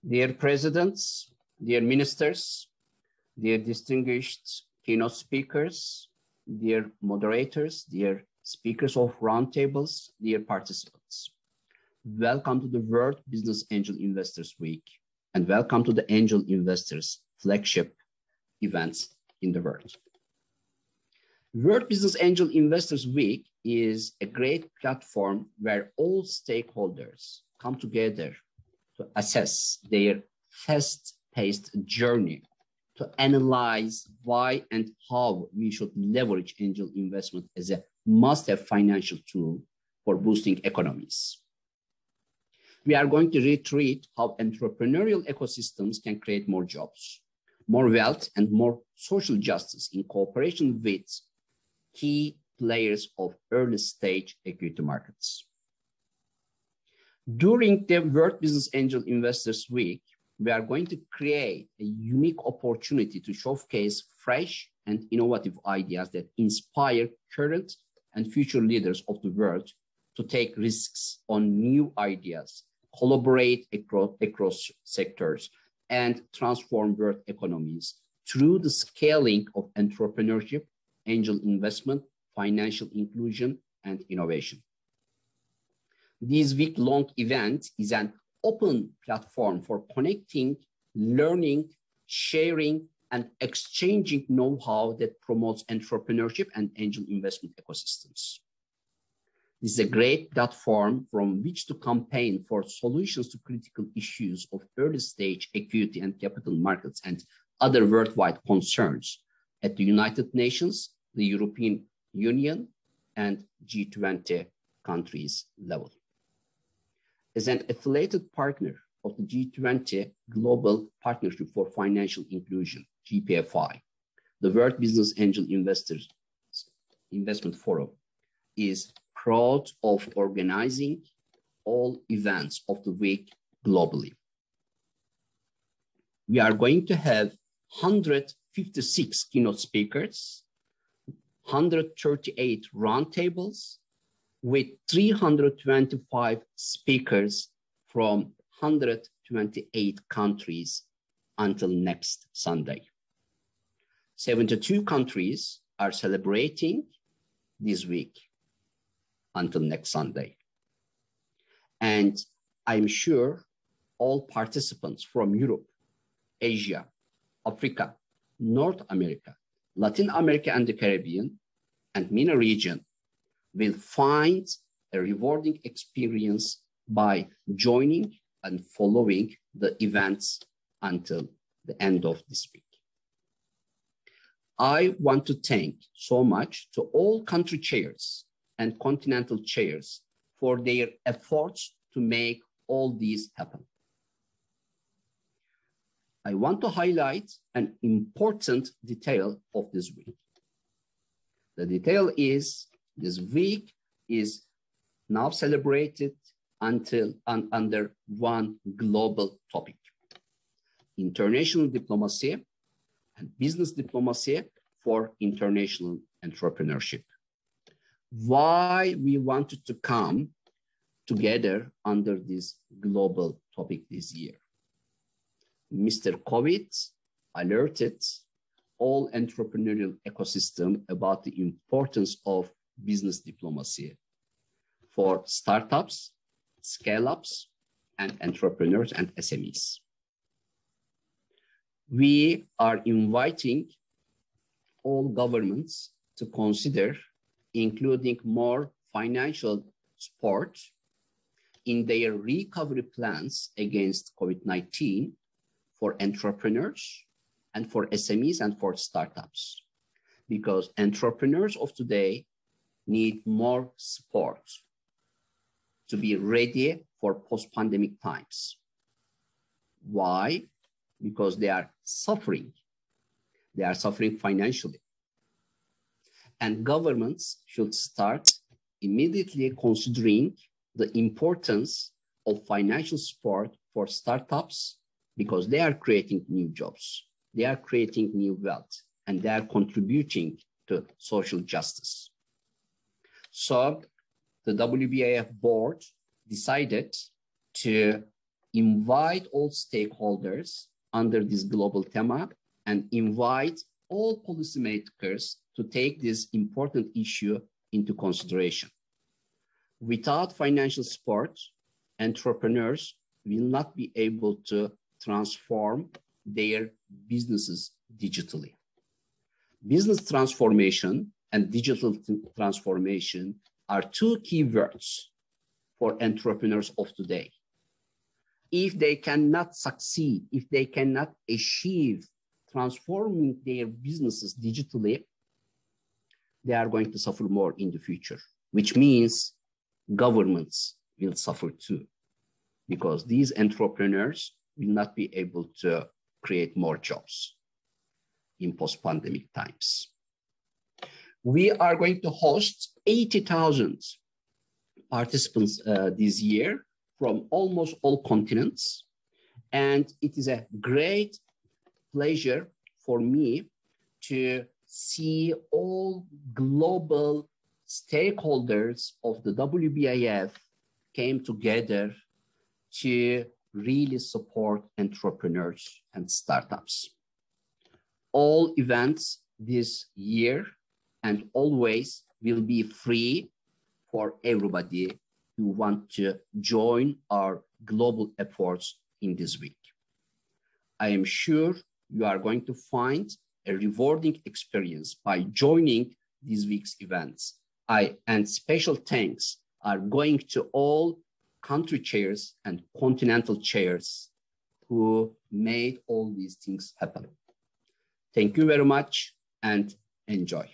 Dear presidents, dear ministers, dear distinguished keynote speakers, dear moderators, dear speakers of roundtables, dear participants. Welcome to the World Business Angel Investors Week, and welcome to the Angel Investors flagship events in the world. World Business Angel Investors Week is a great platform where all stakeholders come together to assess their fast-paced journey, to analyze why and how we should leverage angel investment as a must-have financial tool for boosting economies. We are going to reiterate how entrepreneurial ecosystems can create more jobs, more wealth, and more social justice in cooperation with key players of early-stage equity markets. During the World Business Angel Investors Week, we are going to create a unique opportunity to showcase fresh and innovative ideas that inspire current and future leaders of the world to take risks on new ideas, collaborate across sectors, and transform world economies through the scaling of entrepreneurship, angel investment, financial inclusion, and innovation. This week-long event is an open platform for connecting, learning, sharing, and exchanging know-how that promotes entrepreneurship and angel investment ecosystems. This is a great platform from which to campaign for solutions to critical issues of early-stage equity and capital markets and other worldwide concerns at the United Nations, the European Union, and G20 countries level. As an affiliated partner of the G20 Global Partnership for Financial Inclusion, GPFI, the World Business Angel Investors Investment Forum is proud of organizing all events of the week globally. We are going to have 156 keynote speakers, 138 roundtables, with 325 speakers from 128 countries until next Sunday. 72 countries are celebrating this week until next Sunday. And I'm sure all participants from Europe, Asia, Africa, North America, Latin America and the Caribbean, and MENA region will find a rewarding experience by joining and following the events until the end of this week. I want to thank so much to all country chairs and continental chairs for their efforts to make all these happen. I want to highlight an important detail of this week. The detail is this week is now celebrated under one global topic: international diplomacy and business diplomacy for international entrepreneurship. Why we wanted to come together under this global topic this year? Mr. COVID alerted all entrepreneurial ecosystem about the importance of business diplomacy for startups, scale-ups, and entrepreneurs and SMEs. We are inviting all governments to consider including more financial support in their recovery plans against COVID-19 for entrepreneurs and for SMEs and for startups, because entrepreneurs of today need more support to be ready for post-pandemic times. Why? Because they are suffering. They are suffering financially. And governments should start immediately considering the importance of financial support for startups, because they are creating new jobs, they are creating new wealth, and they are contributing to social justice. So the WBAF board decided to invite all stakeholders under this global theme and invite all policymakers to take this important issue into consideration. Without financial support, entrepreneurs will not be able to transform their businesses digitally. Business transformation and digital transformation are two key words for entrepreneurs of today. If they cannot succeed, if they cannot achieve transforming their businesses digitally, they are going to suffer more in the future, which means governments will suffer too, because these entrepreneurs will not be able to create more jobs in post-pandemic times. We are going to host 80,000 participants this year from almost all continents. And it is a great pleasure for me to see all global stakeholders of the WBIF came together to really support entrepreneurs and startups. All events this year and always will be free for everybody who want to join our global efforts in this week. I am sure you are going to find a rewarding experience by joining this week's events. And special thanks are going to all country chairs and continental chairs who made all these things happen. Thank you very much and enjoy.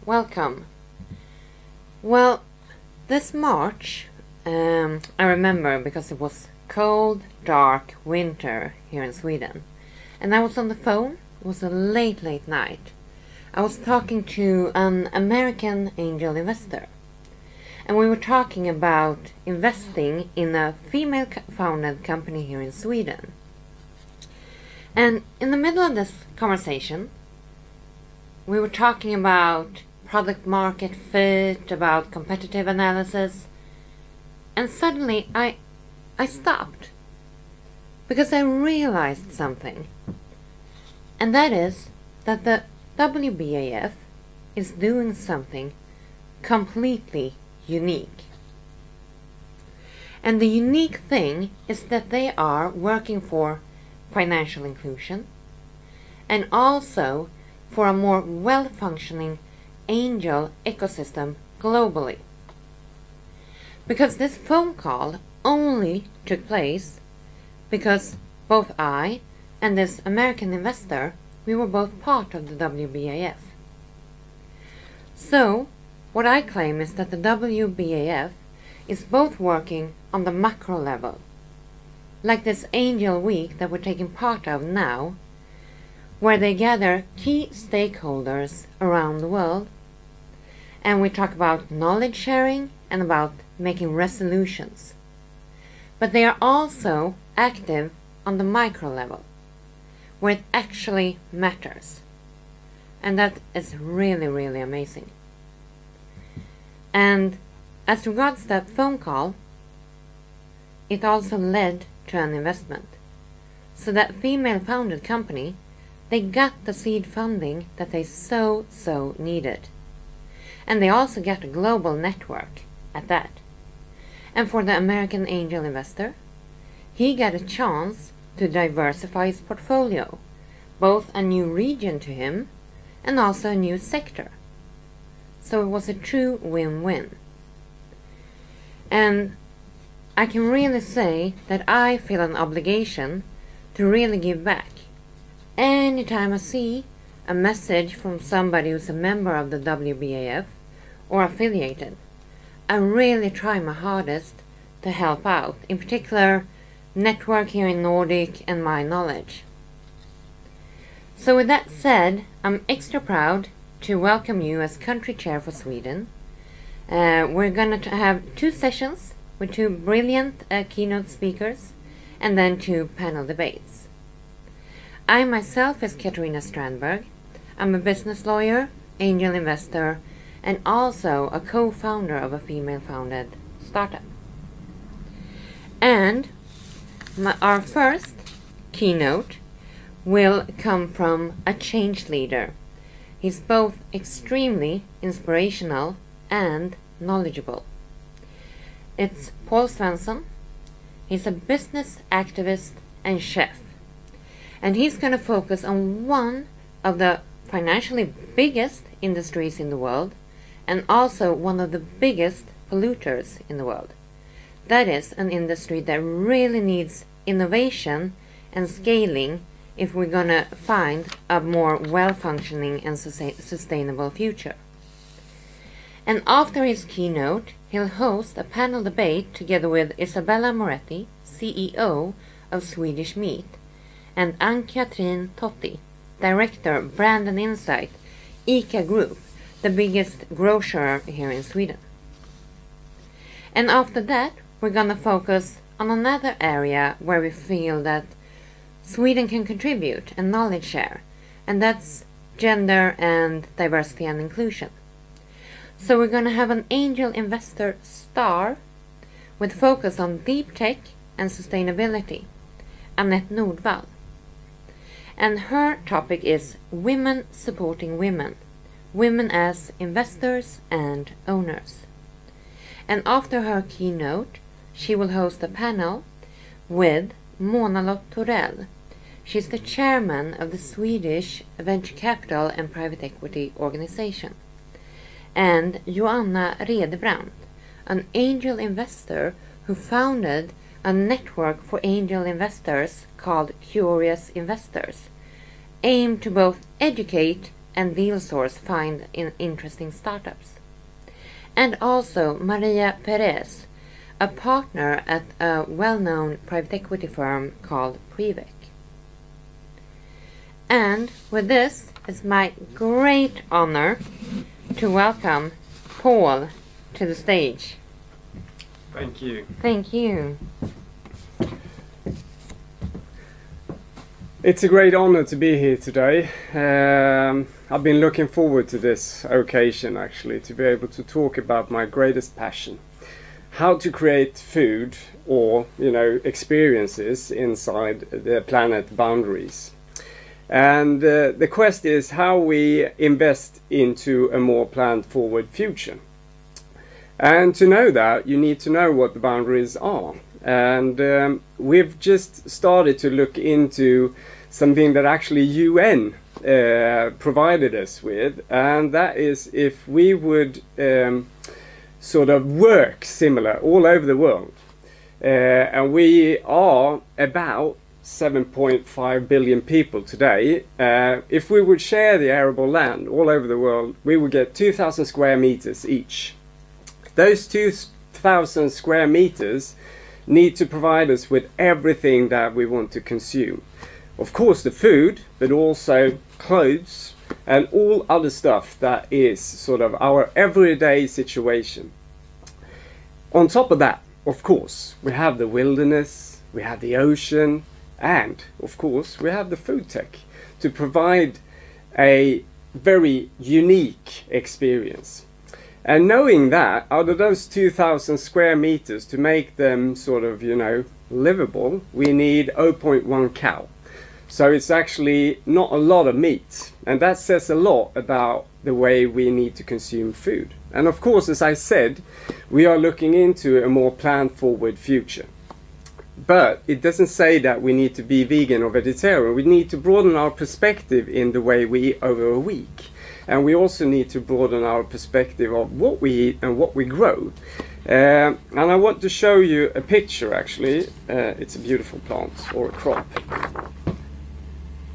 Welcome. Well, this March, I remember because it was cold, dark winter here in Sweden. And I was on the phone. It was a late night. I was talking to an American angel investor. And we were talking about investing in a female-founded company here in Sweden. And in the middle of this conversation, we were talking about product market fit, about competitive analysis. And suddenly I stopped because I realized something. And that is that the WBAF is doing something completely unique. And the unique thing is that they are working for financial inclusion and also for a more well-functioning angel ecosystem globally. Because this phone call only took place because both I and this American investor, we were both part of the WBAF. So, what I claim is that the WBAF is both working on the macro level, like this Angel Week that we're taking part of now, where they gather key stakeholders around the world, and we talk about knowledge sharing and about making resolutions. But they are also active on the micro level, where it actually matters. And that is really, really amazing. And as regards that phone call, it also led to an investment. So that female-founded company, they got the seed funding that they so needed. And they also got a global network at that. And for the American angel investor, he got a chance to diversify his portfolio, both a new region to him and also a new sector. So it was a true win-win. And I can really say that I feel an obligation to really give back. Anytime I see a message from somebody who's a member of the WBAF or affiliated, I really try my hardest to help out, in particular network here in Nordic and my knowledge. So with that said, I'm extra proud to welcome you as country chair for Sweden. We're going to have 2 sessions with 2 brilliant keynote speakers and then 2 panel debates. I myself is Katarina Strandberg. I'm a business lawyer, angel investor, and also a co-founder of a female-founded startup. And our first keynote will come from a change leader. He's both extremely inspirational and knowledgeable. It's Paul Svensson. He's a business activist and chef. And he's going to focus on one of the financially biggest industries in the world and also one of the biggest polluters in the world. That is an industry that really needs innovation and scaling if we're going to find a more well-functioning and sustainable future. And after his keynote, he'll host a panel debate together with Isabella Moretti, CEO of Swedish Meat, and Ann-Katrin Totti, Director Brand and Insight, ICA Group, the biggest grocer here in Sweden. And after that, we're going to focus on another area where we feel that Sweden can contribute and knowledge share, and that's gender and diversity and inclusion. So we're going to have an angel investor star with focus on deep tech and sustainability, Annette Nordvall. And her topic is women supporting women, women as investors and owners. And after her keynote, she will host a panel with Mona Torell. She's the chairman of the Swedish Venture Capital and Private Equity Organization. And Joanna Redebrandt, an angel investor who founded a network for angel investors called Curious Investors, aimed to both educate and deal source find interesting startups. And also Maria Perez, a partner at a well-known private equity firm called Privec. And with this, it's my great honor to welcome Paul to the stage. Thank you. Thank you. It's a great honor to be here today. I've been looking forward to this occasion, actually, to be able to talk about my greatest passion. How to create food or, experiences inside the planet boundaries. And the quest is how we invest into a more planned-forward future. And to know that, you need to know what the boundaries are. And we've just started to look into something that actually UN provided us with, and that is if we would sort of work similar all over the world. And we are about 7.5 billion people today. If we would share the arable land all over the world, we would get 2,000 square meters each. Those 2,000 square meters need to provide us with everything that we want to consume. Of course the food, but also clothes and all other stuff that is sort of our everyday situation. On top of that, of course, we have the wilderness, we have the ocean, and of course we have the food tech to provide a very unique experience. And knowing that, out of those 2,000 square meters, to make them sort of, livable, we need 0.1 cow. So it's actually not a lot of meat. And that says a lot about the way we need to consume food. And of course, as I said, we are looking into a more planned-forward future. But it doesn't say that we need to be vegan or vegetarian. We need to broaden our perspective in the way we eat over a week. And we also need to broaden our perspective of what we eat and what we grow. And I want to show you a picture, actually. It's a beautiful plant, or a crop.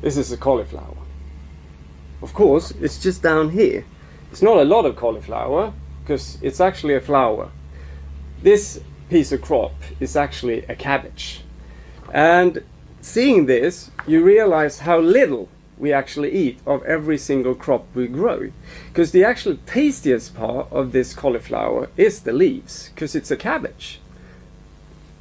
This is a cauliflower. Of course, it's just down here. It's not a lot of cauliflower, because it's actually a flower. This piece of crop is actually a cabbage. And seeing this, you realize how little we actually eat of every single crop we grow, because the actual tastiest part of this cauliflower is the leaves, because it's a cabbage.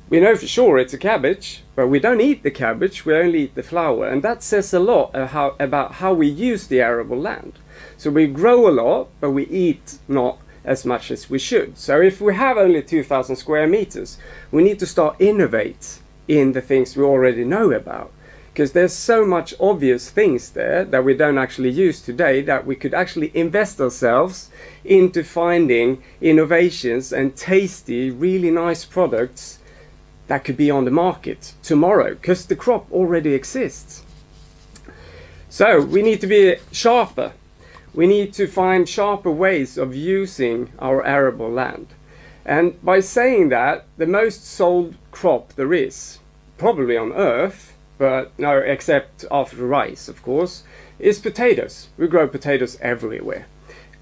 We know for sure it's a cabbage, but we don't eat the cabbage, we only eat the flower, and that says a lot about how we use the arable land. So we grow a lot, but we eat not as much as we should. So if we have only 2,000 square meters, we need to start innovate in the things we already know about. Because there's so much obvious things there that we don't actually use today, that we could actually invest ourselves into finding innovations and tasty, really nice products that could be on the market tomorrow, because the crop already exists. So we need to be sharper. We need to find sharper ways of using our arable land. And by saying that, the most sold crop there is, probably on earth, but no, except after rice, of course, is potatoes. We grow potatoes everywhere.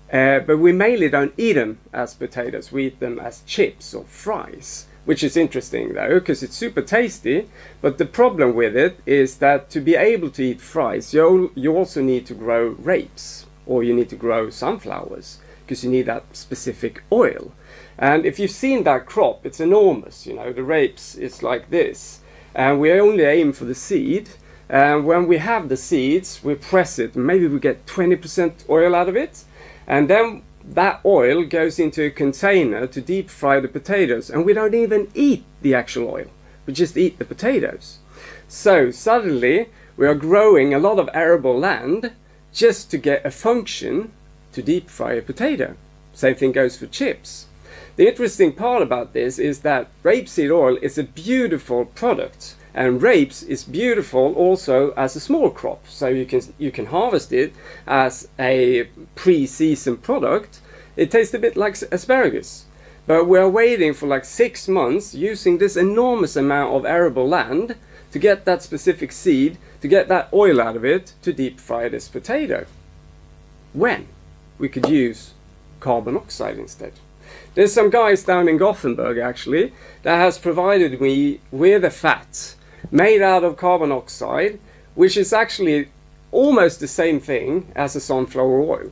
But we mainly don't eat them as potatoes. We eat them as chips or fries, which is interesting though, because it's super tasty. But the problem with it is that to be able to eat fries, you also need to grow rapes, or you need to grow sunflowers, because you need that specific oil. And if you've seen that crop, it's enormous. You know, the rapes is like this. And we only aim for the seed. And when we have the seeds, we press it. Maybe we get 20% oil out of it. And then that oil goes into a container to deep fry the potatoes. And we don't even eat the actual oil. We just eat the potatoes. So suddenly we are growing a lot of arable land just to get a function to deep fry a potato. Same thing goes for chips. The interesting part about this is that rapeseed oil is a beautiful product, and rapes is beautiful also as a small crop. So you can harvest it as a pre-season product. It tastes a bit like asparagus, but we're waiting for like 6 months using this enormous amount of arable land to get that specific seed, to get that oil out of it, to deep fry this potato. When we could use carbon oxide instead. There's some guys down in Gothenburg actually that has provided me with a fat made out of carbon oxide, which is actually almost the same thing as a sunflower oil.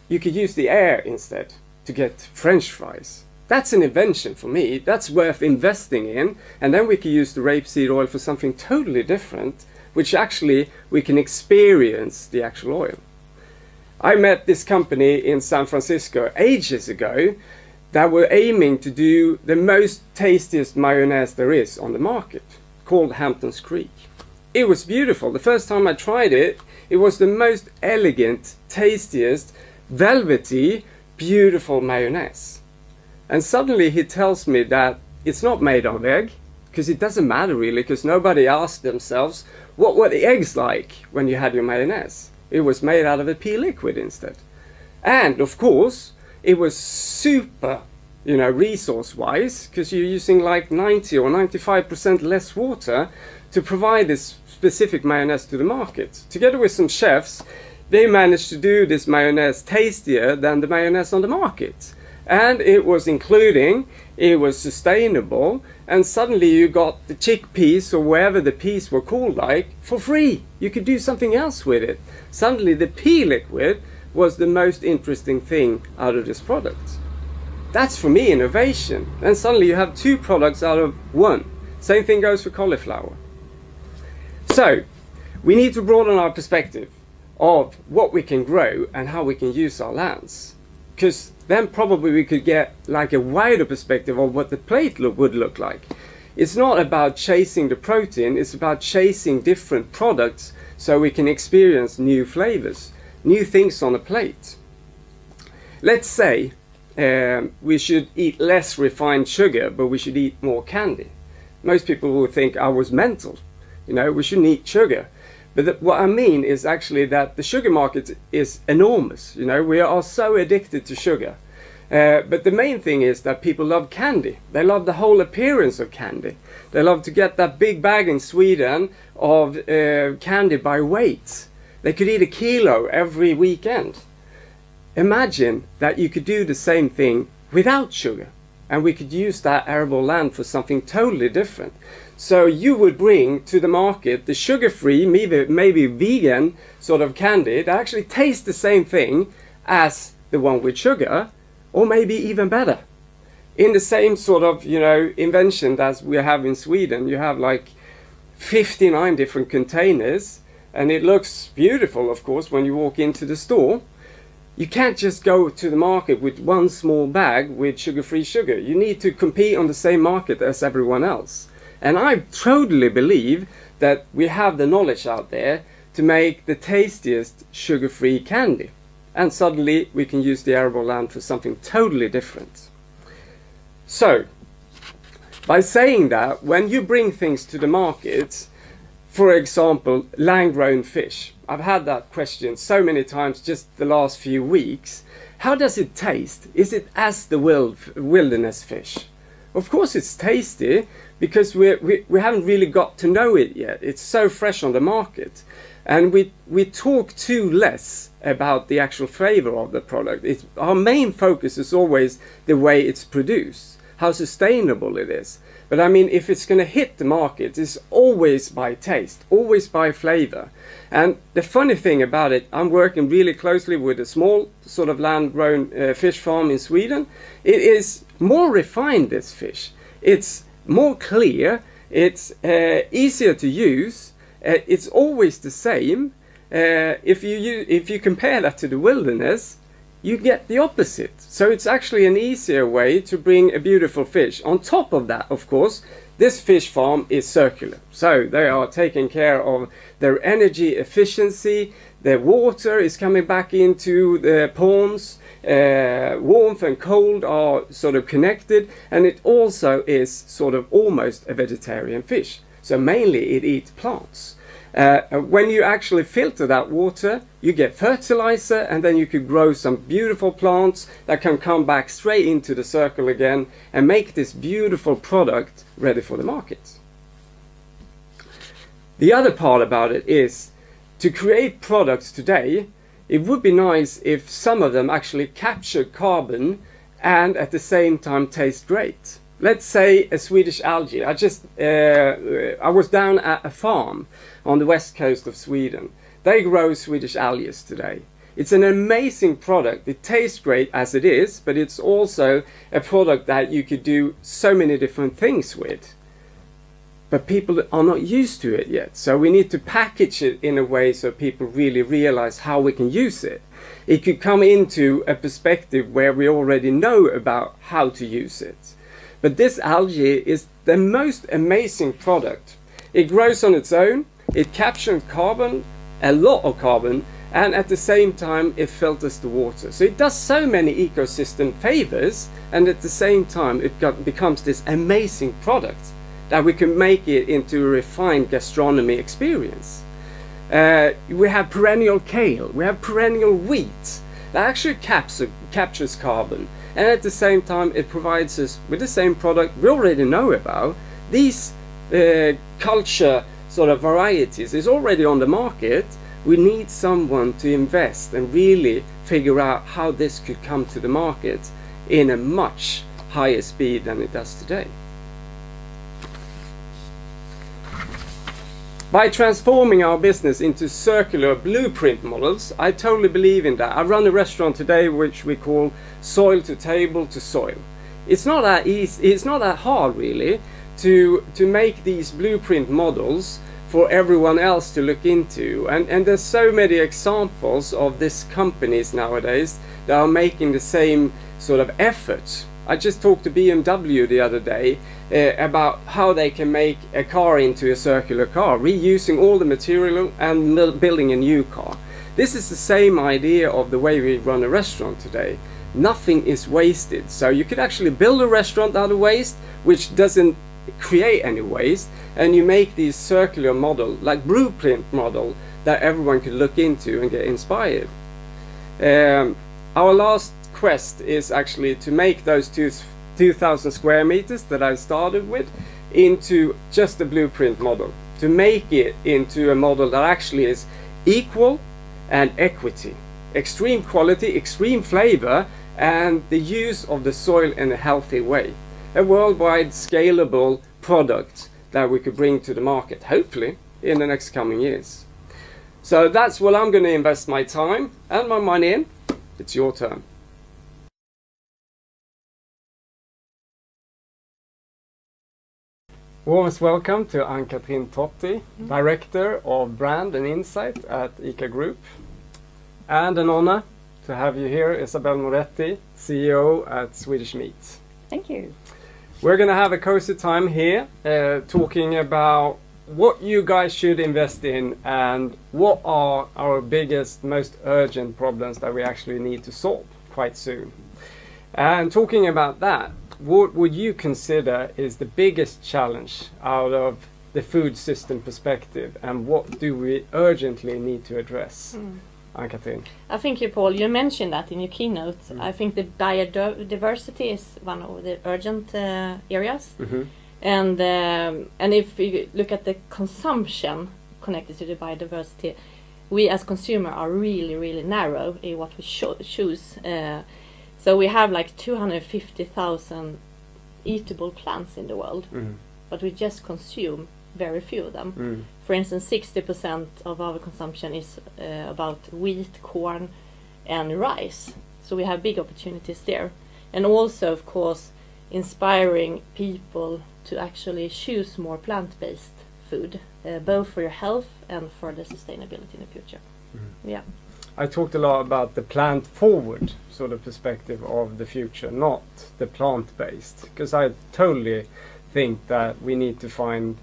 You could use the air instead to get French fries. That's an invention for me. That's worth investing in. And then we could use the rapeseed oil for something totally different, which actually we can experience the actual oil. I met this company in San Francisco ages ago that were aiming to do the most tastiest mayonnaise there is on the market, called Hampton's Creek. It was beautiful. The first time I tried it, it was the most elegant, tastiest, velvety, beautiful mayonnaise. And suddenly he tells me that it's not made of egg, because it doesn't matter really, because nobody asked themselves, what were the eggs like when you had your mayonnaise? It was made out of a pea liquid instead. And of course, it was super, resource-wise, because you're using like 90 or 95% less water to provide this specific mayonnaise to the market. Together with some chefs, they managed to do this mayonnaise tastier than the mayonnaise on the market. And it was it was sustainable, and suddenly you got the chickpeas or whatever the peas were called like for free. You could do something else with it. Suddenly the pea liquid was the most interesting thing out of this product. That's for me innovation. And suddenly you have 2 products out of 1. Same thing goes for cauliflower. So we need to broaden our perspective of what we can grow and how we can use our lands. Because then probably we could get like a wider perspective of what the plate would look like. It's not about chasing the protein, it's about chasing different products so we can experience new flavors, new things on a plate. Let's say we should eat less refined sugar, but we should eat more candy. Most people will think I was mental, we shouldn't eat sugar. But what I mean is actually that the sugar market is enormous. We are so addicted to sugar. But the main thing is that people love candy. They love the whole appearance of candy. They love to get that big bag in Sweden of candy by weight. They could eat 1 kilo every weekend. Imagine that you could do the same thing without sugar. And we could use that arable land for something totally different. So you would bring to the market the sugar-free, maybe vegan sort of candy that actually tastes the same thing as the one with sugar, or maybe even better. In the same sort of, invention as we have in Sweden, you have like 59 different containers, and it looks beautiful, of course, when you walk into the store. You can't just go to the market with 1 small bag with sugar-free sugar. You need to compete on the same market as everyone else. And I totally believe that we have the knowledge out there to make the tastiest sugar-free candy. And suddenly we can use the arable land for something totally different. So, by saying that, when you bring things to the market, for example, land-grown fish, I've had that question so many times just the last few weeks. How does it taste? Is it as the wilderness fish? Of course it's tasty, because we haven't really got to know it yet. It's so fresh on the market. And we talk too less about the actual flavor of the product. Our main focus is always the way it's produced, how sustainable it is. But I mean, if it's going to hit the market, it's always by taste, always by flavor. And the funny thing about it, I'm working really closely with a small sort of land-grown fish farm in Sweden. It is more refined, this fish. It's more clear, it's easier to use. It's always the same. If you compare that to the wilderness, you get the opposite. So it's actually an easier way to bring a beautiful fish. On top of that, of course, this fish farm is circular. So they are taking care of their energy efficiency. The water is coming back into the ponds. Warmth and cold are sort of connected. And it also is sort of almost a vegetarian fish. So mainly it eats plants. When you actually filter that water, you get fertilizer, and then you could grow some beautiful plants that can come back straight into the circle again and make this beautiful product ready for the market. The other part about it is, to create products today, it would be nice if some of them actually capture carbon and at the same time taste great. Let's say a Swedish algae. I was down at a farm on the west coast of Sweden. They grow Swedish algae today. It's an amazing product. It tastes great as it is, but it's also a product that you could do so many different things with. But people are not used to it yet. So we need to package it in a way so people really realize how we can use it. It could come into a perspective where we already know about how to use it. But this algae is the most amazing product. It grows on its own, it captures carbon, a lot of carbon, and at the same time it filters the water. So it does so many ecosystem favors, and at the same time it becomes this amazing product that we can make it into a refined gastronomy experience. We have perennial kale, we have perennial wheat that actually captures carbon. And at the same time, it provides us with the same product we already know about. These culture sort of varieties is already on the market. We need someone to invest and really figure out how this could come to the market in a much higher speed than it does today. By transforming our business into circular blueprint models, I totally believe in that. I run a restaurant today which we call soil to table to soil. It's not that easy, it's not that hard really to make these blueprint models for everyone else to look into. And there's so many examples of these companies nowadays that are making the same sort of effort. I just talked to BMW the other day about how they can make a car into a circular car, reusing all the material and building a new car. This is the same idea of the way we run a restaurant today. Nothing is wasted. So you could actually build a restaurant out of waste, which doesn't create any waste, and you make these circular model, like blueprint model, that everyone could look into and get inspired. Our last quest is actually to make those 2,000 square meters that I started with into just a blueprint model, to make it into a model that actually is equal and equity, extreme quality, extreme flavor, and the use of the soil in a healthy way. A worldwide scalable product that we could bring to the market, hopefully in the next coming years. So that's what I'm going to invest my time and my money in. It's your turn. Warmest welcome to Ann-Katrin Totti, Director of Brand and Insight at ICA Group. And an honor to have you here, Isabel Moretti, CEO at Swedish Meat. Thank you. We're going to have a cozy time here talking about what you guys should invest in and what are our biggest, most urgent problems that we actually need to solve quite soon. And talking about that, what would you consider is the biggest challenge out of the food system perspective, and what do we urgently need to address? Ann-Katrin. I think Paul, you mentioned that in your keynote. I think the biodiversity is one of the urgent areas. And if you look at the consumption connected to the biodiversity, we as consumer are really narrow in what we choose. So we have like 250,000 eatable plants in the world, but we just consume very few of them. For instance, 60% of our consumption is about wheat, corn and rice. So we have big opportunities there. And also, of course, inspiring people to actually choose more plant-based food, both for your health and for the sustainability in the future. Yeah. I talked a lot about the plant-forward sort of perspective of the future, not the plant-based, because I totally think that we need to find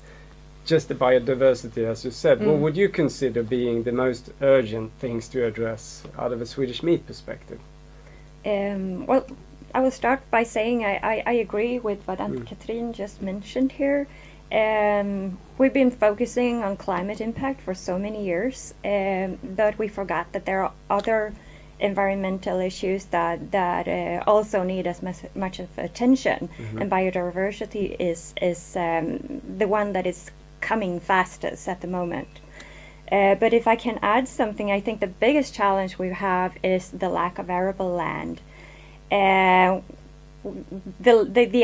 just the biodiversity, as you said. What would you consider being the most urgent things to address out of a Swedish meat perspective? Well, I will start by saying I agree with what Ann-Katrin just mentioned here. We've been focusing on climate impact for so many years that we forgot that there are other environmental issues that also need as much of attention, and biodiversity is the one that is coming fastest at the moment. But if I can add something, I think the biggest challenge we have is the lack of arable land. The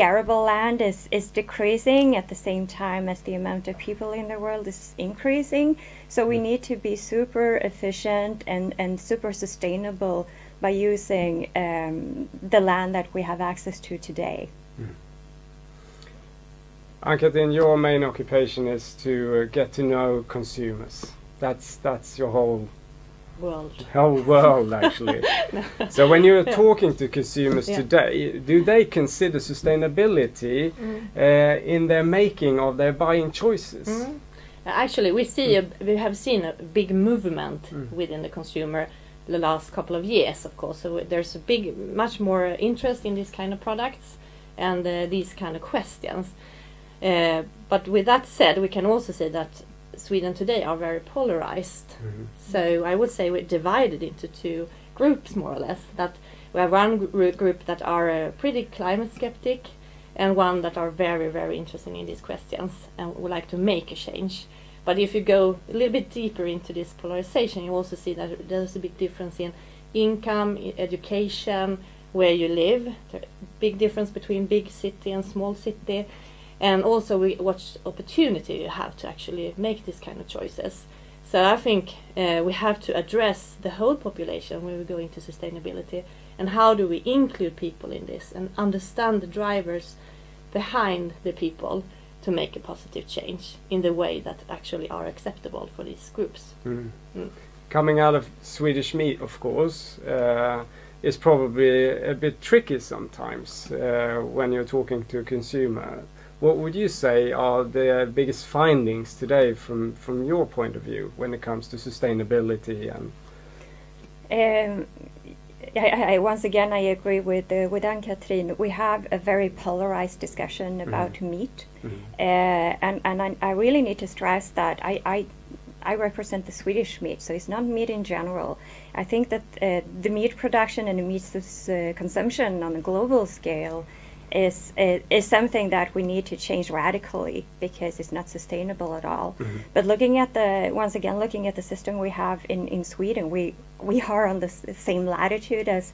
arable land is decreasing at the same time as the amount of people in the world is increasing. So we need to be super efficient and super sustainable by using the land that we have access to today. Ann-Katrin, your main occupation is to get to know consumers. That's your whole world actually. So when you're talking to consumers today, do they consider sustainability in their making of their buying choices? Actually, we have seen a big movement within the consumer the last couple of years, of course. So there's much more interest in these kind of products and these kind of questions. But with that said, we can also say that Sweden today are very polarized. So I would say we're divided into two groups, more or less. That we have one group that are pretty climate skeptic, and one that are very interested in these questions and would like to make a change. But if you go a little bit deeper into this polarization, you also see that there's a big difference in income, education, where you live. There's a big difference between big city and small city. And also what opportunity you have to actually make these kind of choices. So I think we have to address the whole population when we go into sustainability, and how do we include people in this and understand the drivers behind the people to make a positive change in the way that actually are acceptable for these groups. Coming out of Swedish meat, of course, is probably a bit tricky sometimes when you're talking to a consumer. What would you say are the biggest findings today from your point of view when it comes to sustainability? And once again, I agree with Ann-Katrin. We have a very polarized discussion about meat, and I really need to stress that I represent the Swedish meat, so it's not meat in general. I think that the meat production and the meat consumption on a global scale is something that we need to change radically, because it's not sustainable at all. But looking at the system we have in Sweden, we are on the same latitude as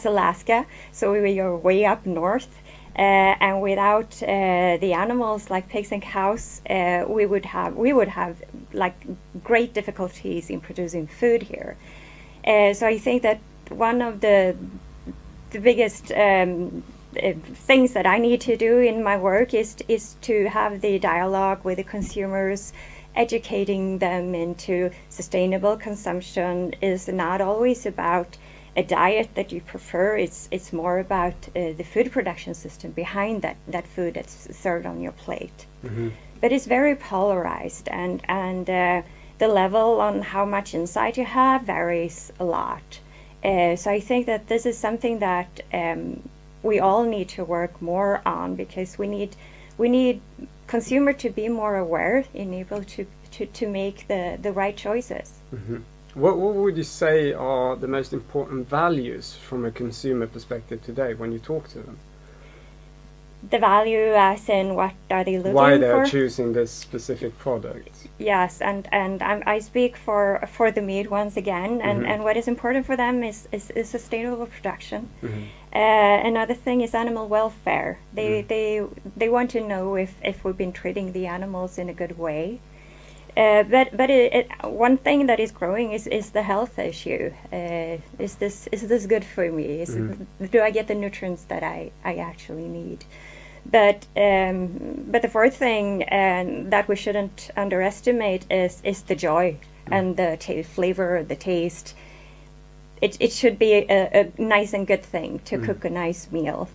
Alaska, so we are way up north, and without the animals like pigs and cows, we would have like great difficulties in producing food here. So I think that one of the biggest things that I need to do in my work is to have the dialogue with the consumers, educating them into sustainable consumption is not always about a diet that you prefer. It's more about the food production system behind that food that's served on your plate. But it's very polarized, and the level on how much insight you have varies a lot. So I think that this is something that we all need to work more on, because we need consumer to be more aware and able to make the right choices. What would you say are the most important values from a consumer perspective today when you talk to them? The value as in what are they looking for? Why they're choosing this specific product. Yes, and I speak for the meat once again, and what is important for them is sustainable production. Another thing is animal welfare. They want to know if we've been treating the animals in a good way. But one thing that is growing is the health issue. Is this good for me? Do I get the nutrients that I actually need? But the fourth thing that we shouldn't underestimate is the joy and the flavor, the taste. It should be a nice and good thing to cook a nice meal.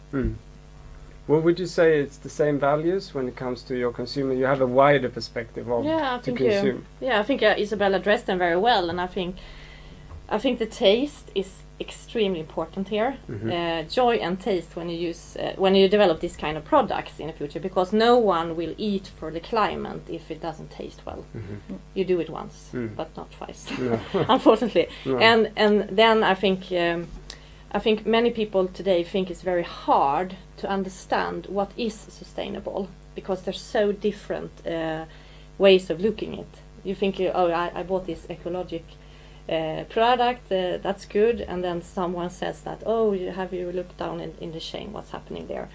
Well, would you say it's the same values when it comes to your consumer? You have a wider perspective of to consume. I think Isabella addressed them very well, and I think the taste is extremely important here. Joy and taste when you develop this kind of products in the future, because no one will eat for the climate if it doesn't taste well. You do it once, but not twice, unfortunately. No. And then I think many people today think it's very hard to understand what is sustainable, because there's so different ways of looking at it. You think, I bought this ecologic product, that's good, and then someone says that, have you looked down in the chain, what's happening there?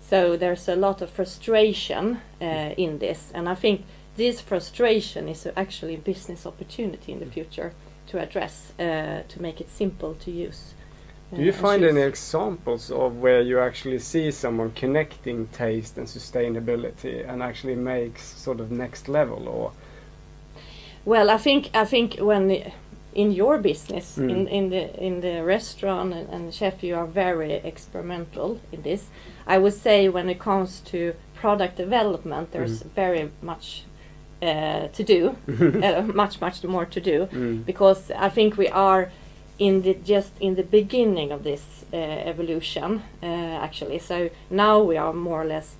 So there's a lot of frustration in this, and I think this frustration is actually a business opportunity in the future to address, to make it simple to use. Do you find any examples of where you actually see someone connecting taste and sustainability and actually makes sort of next level? Or well, I think when in your business, in the restaurant and chef, you are very experimental in this. I would say when it comes to product development, there's very much to do, much more to do, because I think we are in the beginning of this evolution, actually. So now we are more or less,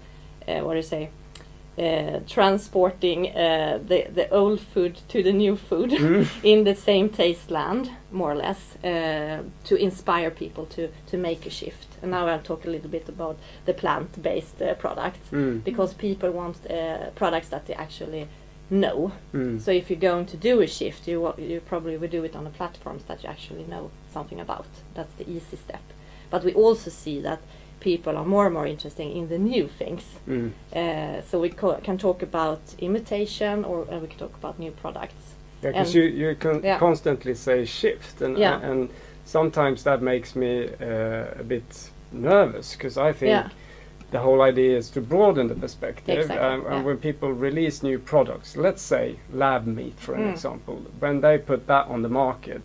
transporting the old food to the new food in the same taste land, more or less, to inspire people to make a shift. And now I'll talk a little bit about the plant-based products, because people want products that they actually know. So if you're going to do a shift, you probably will do it on the platforms that you actually know something about. That's the easy step. But we also see that people are more and more interested in the new things. So we can talk about imitation, or we can talk about new products. Yeah, because you constantly say shift, and sometimes that makes me a bit nervous, because I think the whole idea is to broaden the perspective. Exactly, and when people release new products, let's say lab meat for an example, when they put that on the market,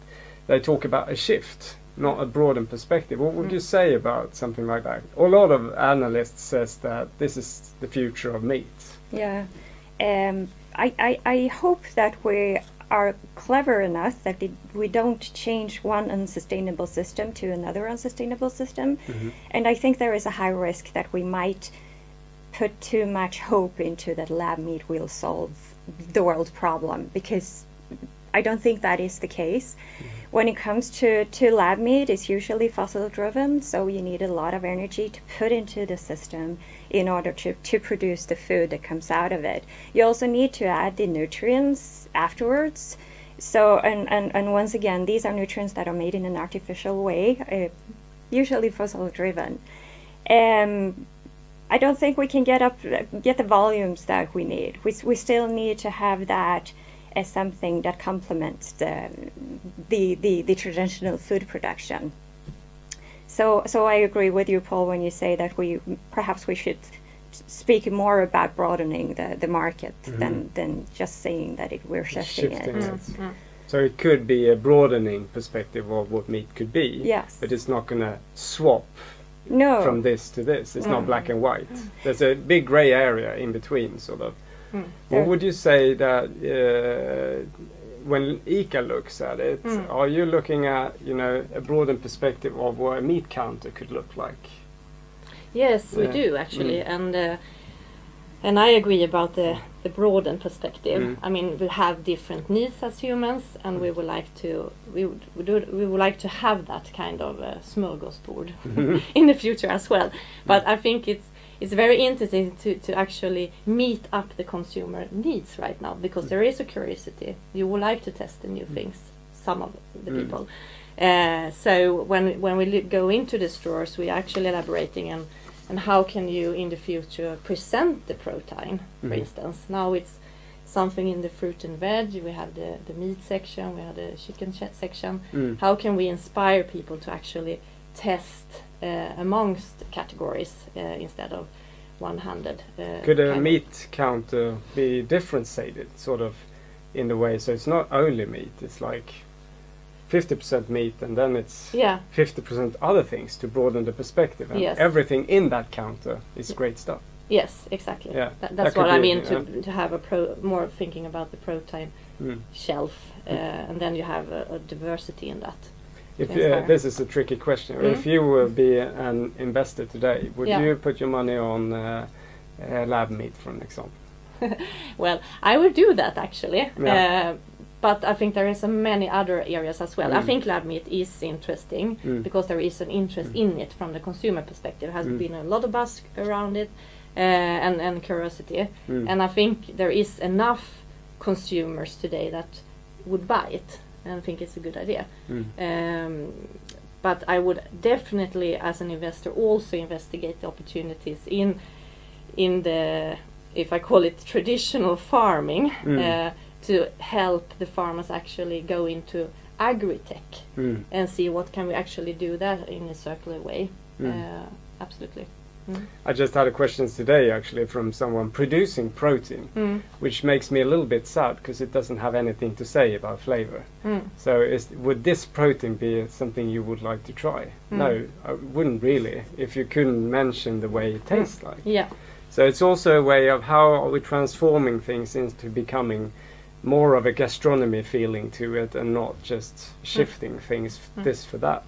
they talk about a shift, not a broadened perspective. What would you say about something like that? A lot of analysts says that this is the future of meat. Yeah, I hope that we are clever enough that we don't change one unsustainable system to another unsustainable system. And I think there is a high risk that we might put too much hope into that lab meat will solve the world problem, because I don't think that is the case. When it comes to lab meat, it's usually fossil driven, so you need a lot of energy to put into the system in order to produce the food that comes out of it. You also need to add the nutrients afterwards. So, and once again, these are nutrients that are made in an artificial way, usually fossil driven. I don't think we can get the volumes that we need. We still need to have that as something that complements the traditional food production. So I agree with you, Paul, when you say that perhaps we should speak more about broadening the market than just saying that we're shifting it. So it could be a broadening perspective of what meat could be. Yes. But it's not going to swap No. from this to this. It's not black and white. There's a big grey area in between, sort of. What would you say that when ICA looks at it, are you looking at, you know, a broadened perspective of what a meat counter could look like? Yes, we do actually, and I agree about the broadened perspective. I mean, we have different needs as humans, and we would like to have that kind of smorgasbord in the future as well. But I think it's very interesting to actually meet up the consumer needs right now, because there is a curiosity. You would like to test the new things, some of the people. So when we go into the stores, we're actually elaborating and how can you in the future present the protein, for instance. Now it's something in the fruit and veg, we have the meat section, we have the chicken section. How can we inspire people to actually test amongst categories instead of one-handed? Could a meat counter be differentiated, sort of, in the way, so it's not only meat, it's like 50% meat and then it's 50% other things to broaden the perspective, and everything in that counter is great stuff. Yes, exactly. Yeah, that's what I mean, to have more thinking about the protein shelf, and then you have a diversity in that. If this is a tricky question. If you would be an investor today, would you put your money on lab meat, for an example? Well, I would do that actually. But I think there is many other areas as well. I think lab meat is interesting because there is an interest in it from the consumer perspective. There has been a lot of buzz around it and curiosity. And I think there is enough consumers today that would buy it. And I think it's a good idea. But I would definitely, as an investor, also investigate the opportunities in the, if I call it traditional farming, to help the farmers actually go into agri-tech and see what can we actually do that in a circular way. Absolutely. I just had a question today actually from someone producing protein, which makes me a little bit sad because it doesn't have anything to say about flavor. So would this protein be something you would like to try? No, I wouldn't really, if you couldn't mention the way it tastes like. Yeah. So it's also a way of how are we transforming things into becoming more of a gastronomy feeling to it and not just shifting things this for that.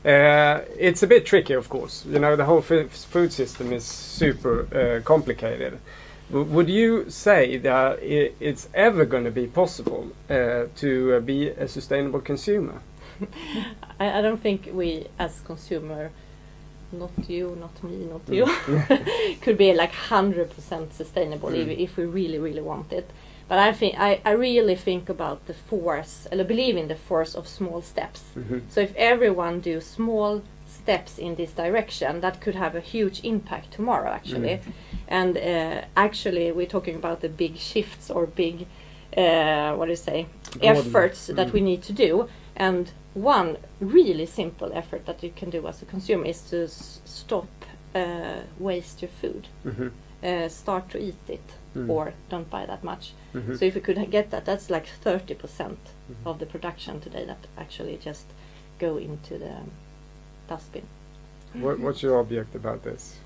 It's a bit tricky, of course. You know, the whole food system is super complicated. Would you say that it's ever going to be possible to be a sustainable consumer? I don't think we as consumer, not you, not me, not you, could be like 100% sustainable if we really, really want it. But I really think about the force, I believe in the force of small steps. So if everyone do small steps in this direction, that could have a huge impact tomorrow actually. And actually we're talking about the big shifts or big, efforts that we need to do. And one really simple effort that you can do as a consumer is to stop waste your food. Start to eat it. Or don't buy that much. So if we could get that, that's like 30% of the production today that actually just go into the dustbin. What's your object about this?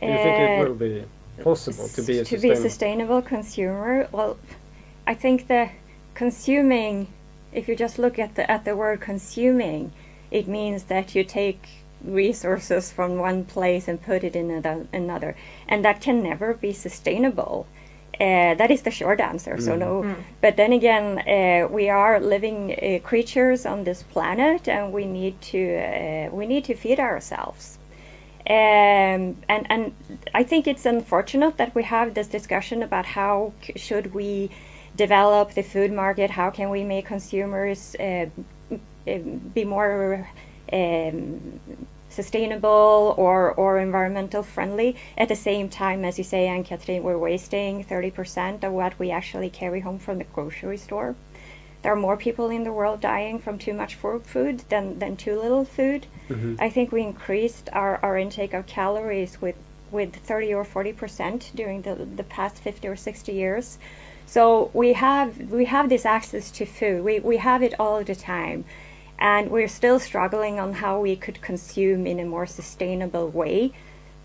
Do you think it will be possible to be a sustainable consumer? Well, I think the consuming, if you just look at the word consuming, it means that you take resources from one place and put it in another, and that can never be sustainable. That is the short answer. So no. But then again, we are living creatures on this planet, and we need to feed ourselves. And I think it's unfortunate that we have this discussion about how should we develop the food market. How can we make consumers be more sustainable or environmental friendly. At the same time, as you say, Ann-Katrin, we're wasting 30% of what we actually carry home from the grocery store. There are more people in the world dying from too much food than too little food. I think we increased our intake of calories with with 30 or 40% during the past 50 or 60 years. So we have this access to food. We have it all the time, and we're still struggling on how we could consume in a more sustainable way,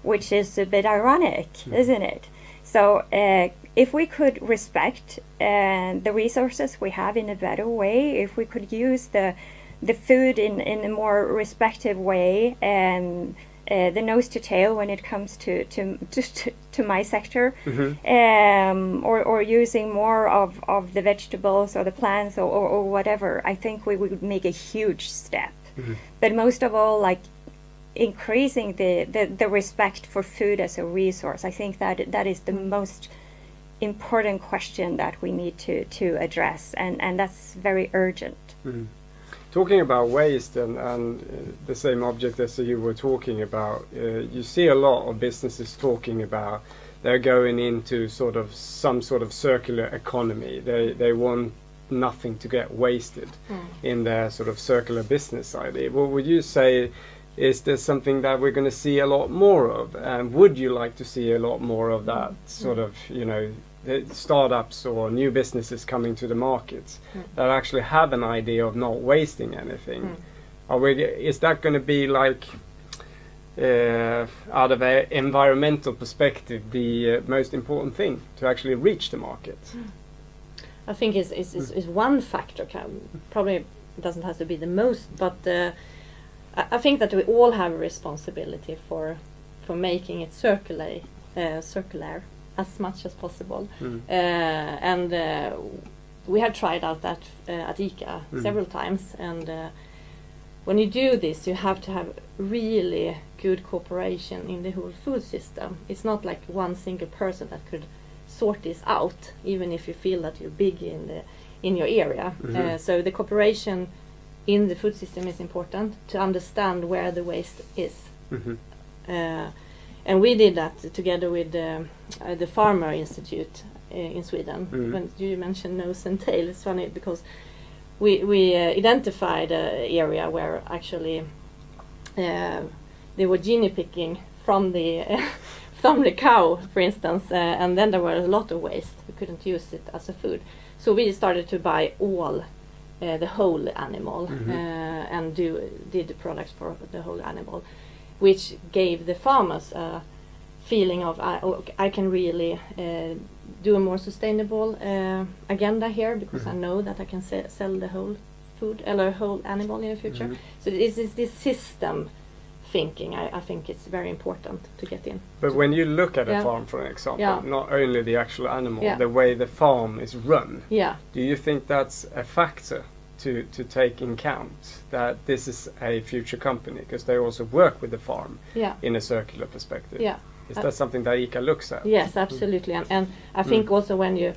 which is a bit ironic, isn't it? So if we could respect the resources we have in a better way, if we could use the food in a more respective way, and the nose to tail when it comes to my sector, or using more of the vegetables or the plants or whatever, I think we would make a huge step. But most of all, like increasing the respect for food as a resource. I think that is the most important question that we need to address, and that's very urgent. Talking about waste and the same object as you were talking about, you see a lot of businesses talking about they're going into some sort of circular economy. They want nothing to get wasted in their sort of circular business idea. What would you say, is there something that we're going to see a lot more of? And would you like to see a lot more of that sort of, the startups or new businesses coming to the markets that actually have an idea of not wasting anything? Is that going to be like, out of an environmental perspective, the most important thing to actually reach the market? I think is one factor. Probably doesn't have to be the most, but I think that we all have a responsibility for making it circular as much as possible. And we have tried out that at ICA several times, and when you do this, you have to have really good cooperation in the whole food system. It's not like one single person that could sort this out, even if you feel that you're big in your area. So the cooperation in the food system is important to understand where the waste is. And we did that together with the Farmer Institute in Sweden. When you mentioned nose and tail, it's funny because we identified an area where actually they were guinea picking from the from the cow, for instance, and then there were a lot of waste. We couldn't use it as a food, so we started to buy all the whole animal and did the products for the whole animal, which gave the farmers a feeling of I can really do a more sustainable agenda here, because I know that I can sell the whole food or whole animal in the future. So this system thinking, I think it's very important to get in. But when you look at a farm, for example, not only the actual animal, the way the farm is run, do you think that's a factor to take in count, that this is a future company because they also work with the farm in a circular perspective? Is that something that ICA looks at? Yes, absolutely. And I think also when you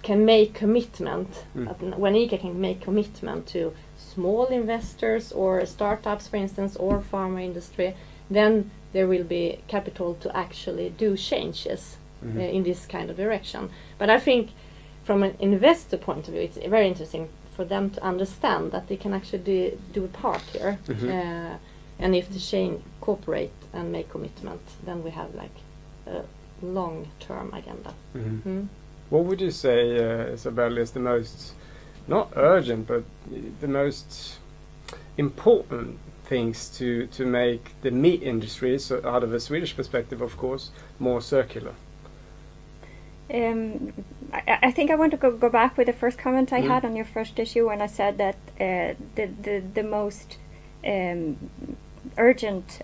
can make commitment, when ICA can make commitment to small investors or startups, for instance, or pharma industry, then there will be capital to actually do changes in this kind of direction. But I think from an investor point of view, it's very interesting for them to understand that they can actually do a part here. And if the chain cooperate and make commitment, then we have like a long-term agenda. What would you say, Isabelle, is the most, not urgent, but the most important things to make the meat industry, so out of a Swedish perspective, of course, more circular? I think I want to go back with the first comment I had on your first issue when I said that the most urgent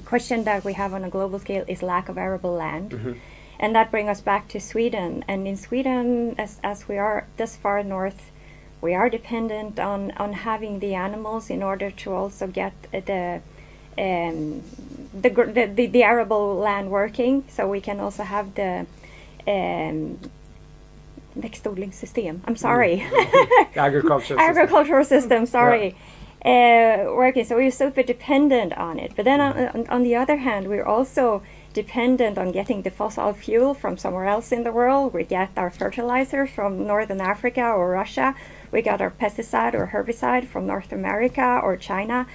question that we have on a global scale is lack of arable land. And that brings us back to Sweden. And in Sweden, as we are this far north, we are dependent on having the animals in order to also get the arable land working, so we can also have the växtodlingssystem. I'm sorry. Agricultural system. Sorry. Working. So we're super dependent on it. But then on the other hand, we're also dependent on getting the fossil fuel from somewhere else in the world. We get our fertilizer from Northern Africa or Russia. We got our pesticide or herbicide from North America or China.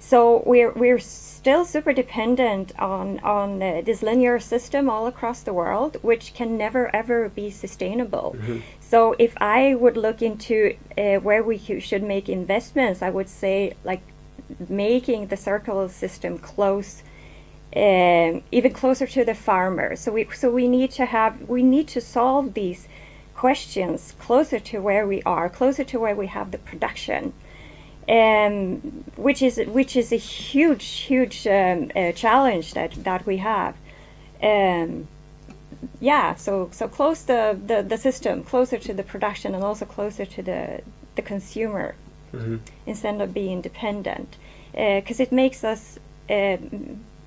So we're still super dependent on this linear system all across the world, which can never ever be sustainable. So if I would look into where we should make investments, I would say like making the circular system close, even closer to the farmer. So we need to solve these questions closer to where we are, closer to where we have the production, which is a huge challenge that we have. So close the system closer to the production and also closer to the consumer, instead of being dependent, because it makes us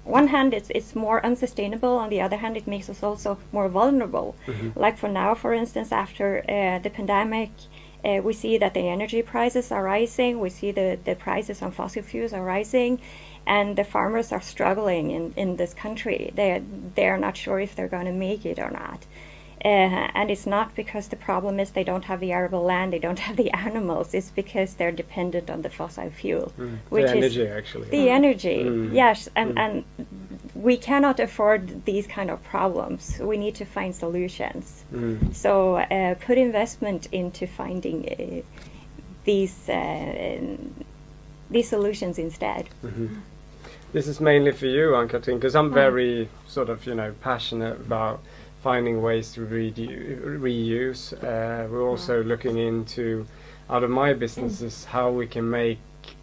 one hand it's more unsustainable, on the other hand it makes us also more vulnerable. Like for now, for instance, after the pandemic, we see that the energy prices are rising, we see the prices on fossil fuels are rising, and the farmers are struggling in this country. They're not sure if they're going to make it or not. And it's not because the problem is they don't have the arable land, they don't have the animals. It's because they're dependent on the fossil fuel, which the energy, is actually. The energy. Yes, and we cannot afford these kind of problems. We need to find solutions. So put investment into finding these solutions instead. This is mainly for you, Ann-Katrin, because I'm very sort of passionate about finding ways to reuse. We're also looking into, out of my businesses, how we can make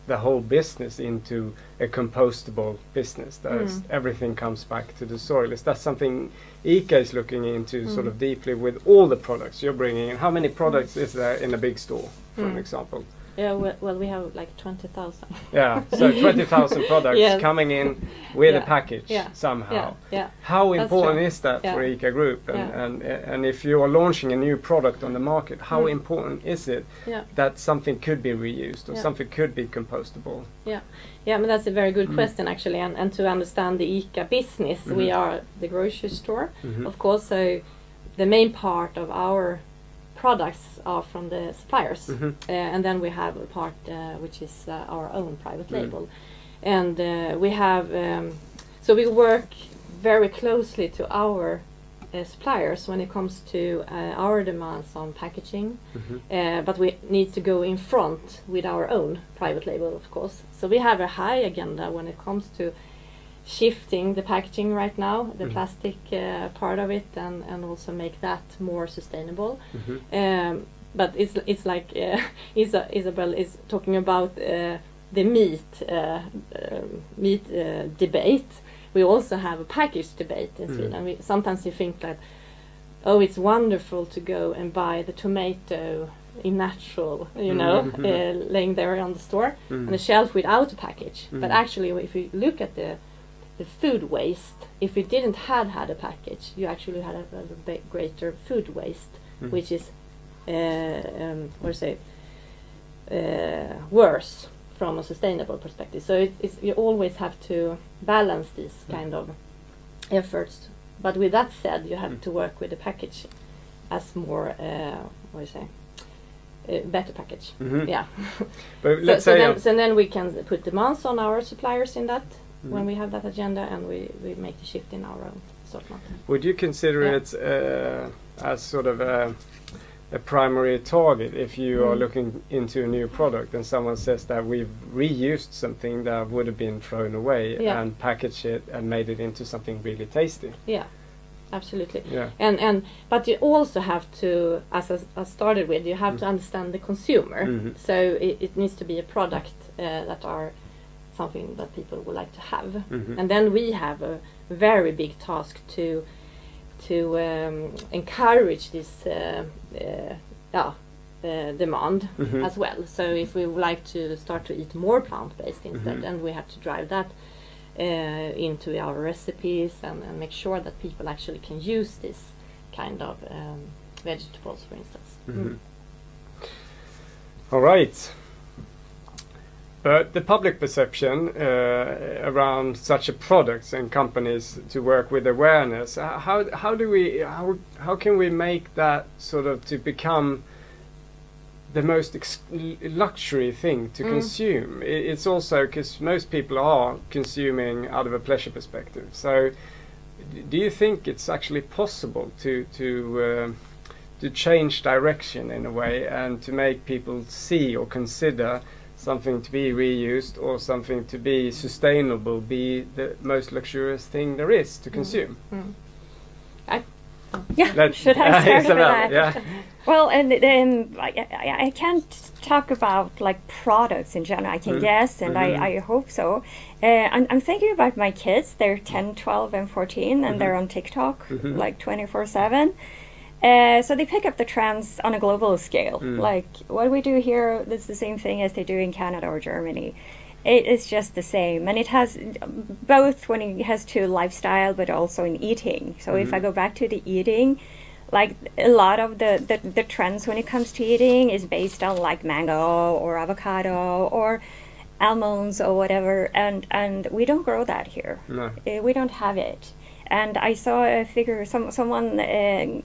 the whole business into a compostable business. That everything comes back to the soil. Is that something ICA is looking into sort of deeply with all the products you're bringing in? How many products is there in a big store, for an example? Yeah, well, we have like 20,000. Yeah, so 20,000 products coming in with a package somehow. How important is that for ICA Group? And if you are launching a new product on the market, how important is it that something could be reused or something could be compostable? Yeah, I mean, that's a very good question, actually. And to understand the ICA business, we are the grocery store, of course. So the main part of our products are from the suppliers, and then we have a part which is our own private label, and we have so we work very closely to our suppliers when it comes to our demands on packaging, but we need to go in front with our own private label, of course. So we have a high agenda when it comes to shifting the packaging right now, the plastic part of it, and also make that more sustainable. But it's like Isabel is talking about the meat debate. We also have a package debate in Sweden. Sometimes you think that, oh, it's wonderful to go and buy the tomato in natural, laying there on the store on the shelf without a package. But actually, if you look at the food waste, if you didn't had a package, you actually had a greater food waste, which is worse from a sustainable perspective. So you always have to balance these kind of efforts. But with that said, you have to work with the package as more better package. Yeah. But let's say so then we can put demands on our suppliers in that. When we have that agenda, and we make the shift in our own assortment. Would you consider it as sort of a primary target if you are looking into a new product and someone says that we've reused something that would have been thrown away and packaged it and made it into something really tasty? Yeah, absolutely. Yeah. But you also have to, as I started with, you have to understand the consumer. So it needs to be a product that are something that people would like to have, and then we have a very big task to encourage this demand as well. So if we would like to start to eat more plant-based instead, then we have to drive that into our recipes and make sure that people actually can use this kind of vegetables, for instance. All right. But the public perception around such a products and companies to work with awareness, how can we make that sort of to become the most luxury thing to consume. It's also because most people are consuming out of a pleasure perspective. So do you think it's actually possible to change direction in a way and to make people see or consider something to be reused or something to be sustainable be the most luxurious thing there is to consume? Should I start with that? Yeah. Well, and I can't talk about like products in general. I can guess, and I hope so. I'm thinking about my kids. They're 10, 12, and 14, and they're on TikTok like 24/7. So they pick up the trends on a global scale. Like what we do here, it's the same thing as they do in Canada or Germany. It is just the same, and it has both when it has to lifestyle, but also in eating. So if I go back to the eating, like a lot of the trends when it comes to eating is based on like mango or avocado or almonds or whatever, and we don't grow that here. No. We don't have it. And I saw a figure, someone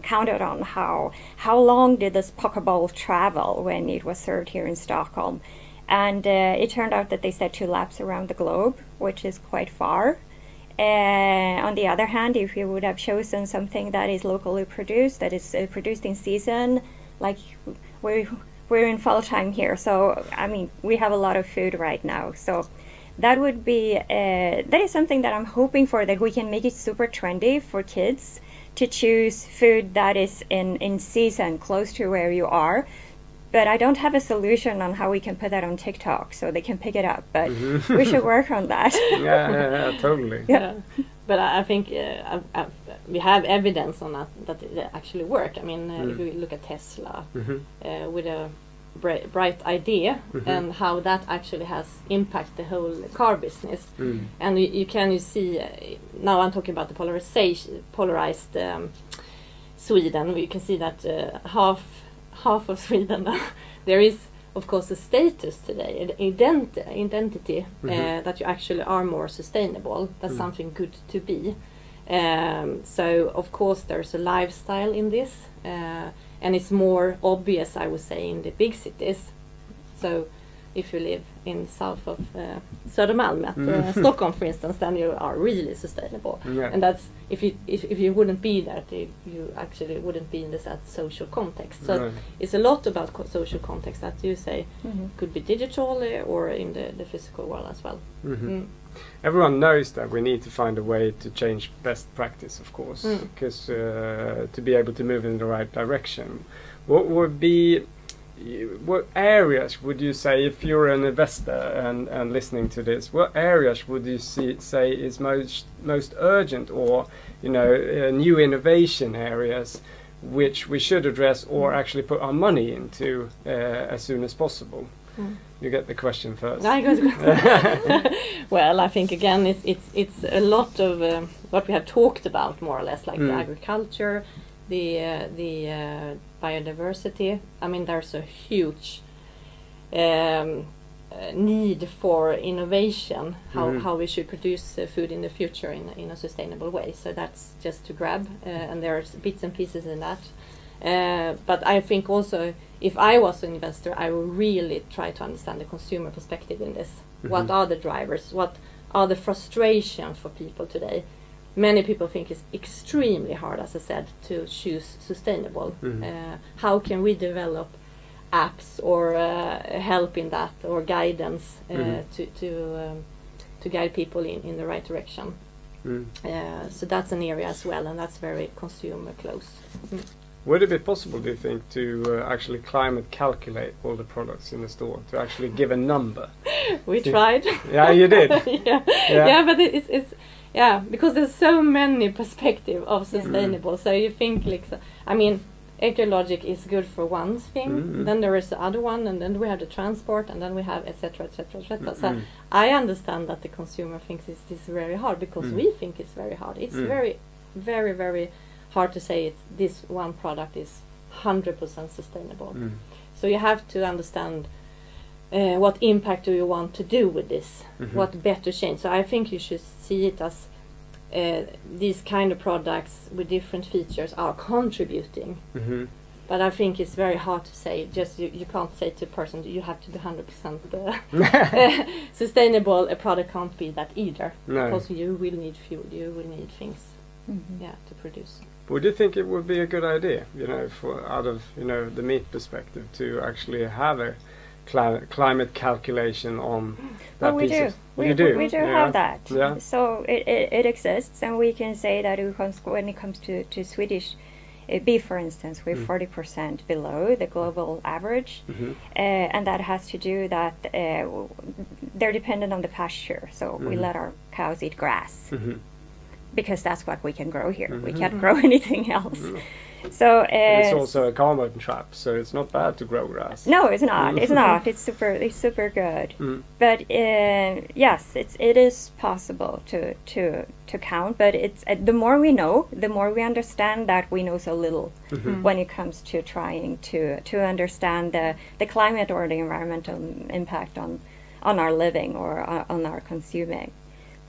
counted on how long did this pokeball travel when it was served here in Stockholm. And it turned out that they said 2 laps around the globe, which is quite far. On the other hand, if you would have chosen something that is locally produced, that is produced in season, like we're in fall time here, so I mean we have a lot of food right now. So that would be that is something that I'm hoping for, that we can make it super trendy for kids to choose food that is in season, close to where you are. But I don't have a solution on how we can put that on TikTok so they can pick it up. But we should work on that. yeah, totally. Yeah. But I think we have evidence on that it actually work. I mean, if you look at Tesla with a bright idea and how that actually has impacted the whole car business. And you can see, now I'm talking about the polarized Sweden. We can see that half of Sweden, there is of course a status today, an identity that you actually are more sustainable. That's something good to be. So of course there's a lifestyle in this, and it's more obvious, I would say, in the big cities. So if you live in south of Södermalm at Stockholm, for instance, then you are really sustainable. And that's if you wouldn't be there, you actually wouldn't be in this social context. So it's a lot about social context that you say could be digital or in the physical world as well. Everyone knows that we need to find a way to change best practice, of course, because to be able to move in the right direction. What areas would you say, if you're an investor and listening to this, what areas would you say is most urgent, or new innovation areas which we should address or actually put our money into as soon as possible? You get the question first. I got the question. Well, I think again it's a lot of what we have talked about, more or less, like the agriculture, the biodiversity. I mean, there's a huge need for innovation, how we should produce food in the future in a sustainable way. So that's just to grab, and there's bits and pieces in that. But I think also, if I was an investor, I would really try to understand the consumer perspective in this. What are the drivers? What are the frustrations for people today? Many people think it's extremely hard, as I said, to choose sustainable. How can we develop apps or help in that, or guidance to guide people in the right direction? So that's an area as well, and that's very consumer close. Would it be possible, do you think, to actually climate calculate all the products in the store, to actually give a number? We tried. Yeah, you did. Yeah, but it's because there's so many perspectives of sustainable. So you think I mean, ecologic is good for one thing, then there is the other one, and then we have the transport, and then we have etc. So I understand that the consumer thinks this is very hard, because we think it's very hard. It's very, very, very hard to say this one product is 100% sustainable. So you have to understand what impact do you want to do with this, what better change. So I think you should see it as these kind of products with different features are contributing But I think it's very hard to say. Just you can't say to a person you have to be 100% sustainable. A product can't be that either, No. because you will need fuel. You will need things, to produce. Would you think it would be a good idea, for out of the meat perspective, to actually have a climate calculation on that Well, we piece do. of- We do. We do Yeah. have that. Yeah. So it exists, and we can say that when it comes to Swedish beef, for instance, we're 40% below the global average, and that has to do that they're dependent on the pasture. So we let our cows eat grass because that's what we can grow here. We can't grow anything else. So It's also a carbon trap, so it's not bad to grow grass. no, it's not. It's not. It's super good. But yes, it is possible to count. But it's the more we know, the more we understand that we know so little when it comes to trying to understand the climate or the environmental impact on our living or on our consuming.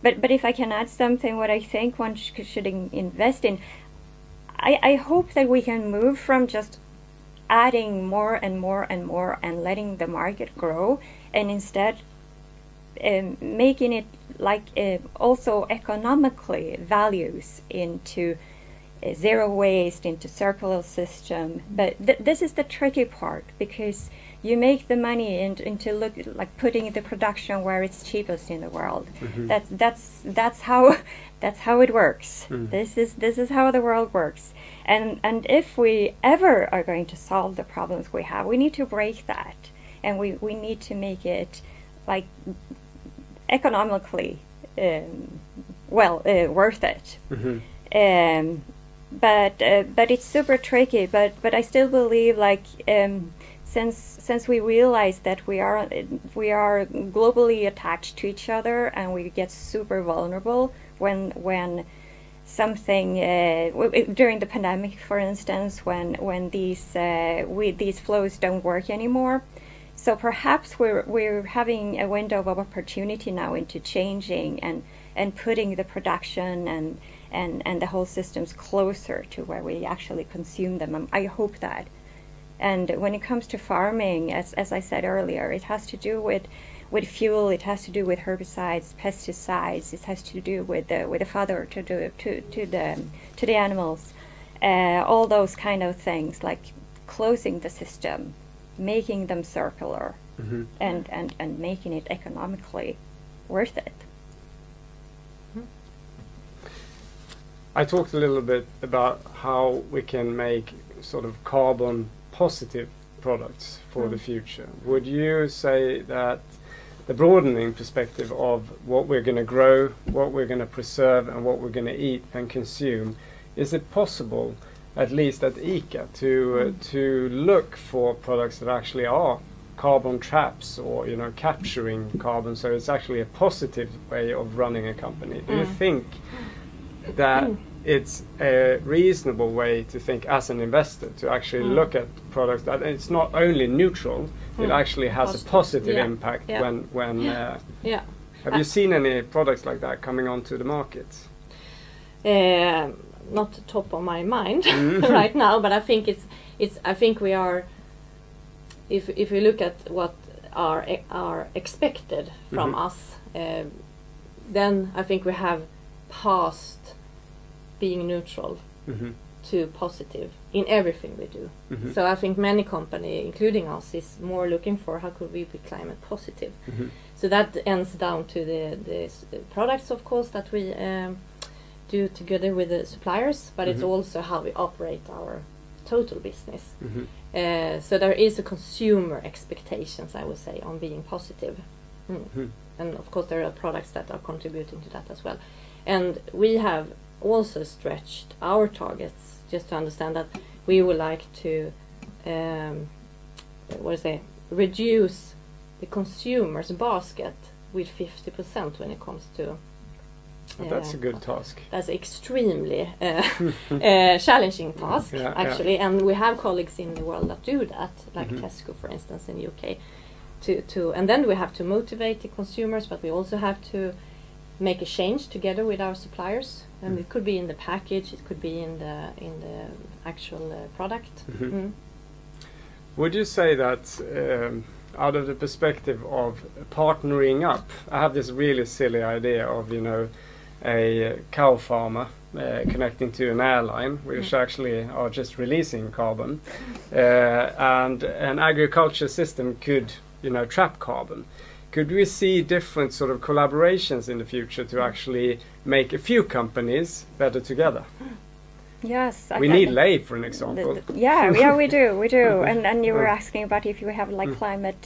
But if I can add something, what I think one should invest in. I hope that we can move from just adding more and more and more and letting the market grow, and instead making it like also economically values into zero waste, into circular system. But this is the tricky part, because you make the money into like putting the production where it's cheapest in the world. That's how it works. This is how the world works. And if we ever are going to solve the problems we have, we need to break that, and we need to make it like economically worth it. But it's super tricky. But I still believe since we realize that we are globally attached to each other, and we get super vulnerable when something during the pandemic, for instance, when these flows don't work anymore. So perhaps we're having a window of opportunity now into changing and putting the production and the whole systems closer to where we actually consume them. I hope that. And when it comes to farming, as I said earlier, it has to do with fuel, it has to do with herbicides, pesticides, it has to do with the fodder to the animals, all those kind of things, like closing the system, making them circular, and making it economically worth it. I talked a little bit about how we can make sort of carbon positive products for the future. Would you say that the broadening perspective of what we're going to grow, what we're going to preserve, and what we're going to eat and consume, is it possible, at least at ICA, to look for products that actually are carbon traps, or capturing carbon, so it's actually a positive way of running a company? Do you think that it's a reasonable way to think as an investor, to actually look at products that it's not only neutral, it actually has a positive impact when have you seen any products like that coming onto the market? Not top of my mind right now, but I think I think we are, if we look at what are expected from us, then I think we have passed being neutral to positive in everything we do. So I think many companies, including us, is more looking for how could we be climate positive. So that ends down to the products, of course, that we do together with the suppliers, but it's also how we operate our total business. So there is a consumer expectations, I would say, on being positive. And of course there are products that are contributing to that as well. And we have also stretched our targets, just to understand that we would like to reduce the consumer's basket with 50% when it comes to that's a good task. That's extremely challenging task, actually. And we have colleagues in the world that do that, like Tesco, for instance, in the UK. And then we have to motivate the consumers, but we also have to make a change together with our suppliers, and it could be in the package, it could be in the actual product. Would you say that out of the perspective of partnering up, I have this really silly idea of, you know, a cow farmer connecting to an airline, which actually are just releasing carbon, and an agriculture system could, you know, trap carbon. Could we see different sort of collaborations in the future to actually make a few companies better together? Yes, we need lay, for an example. Yeah, we do. And you were asking about if you have like climate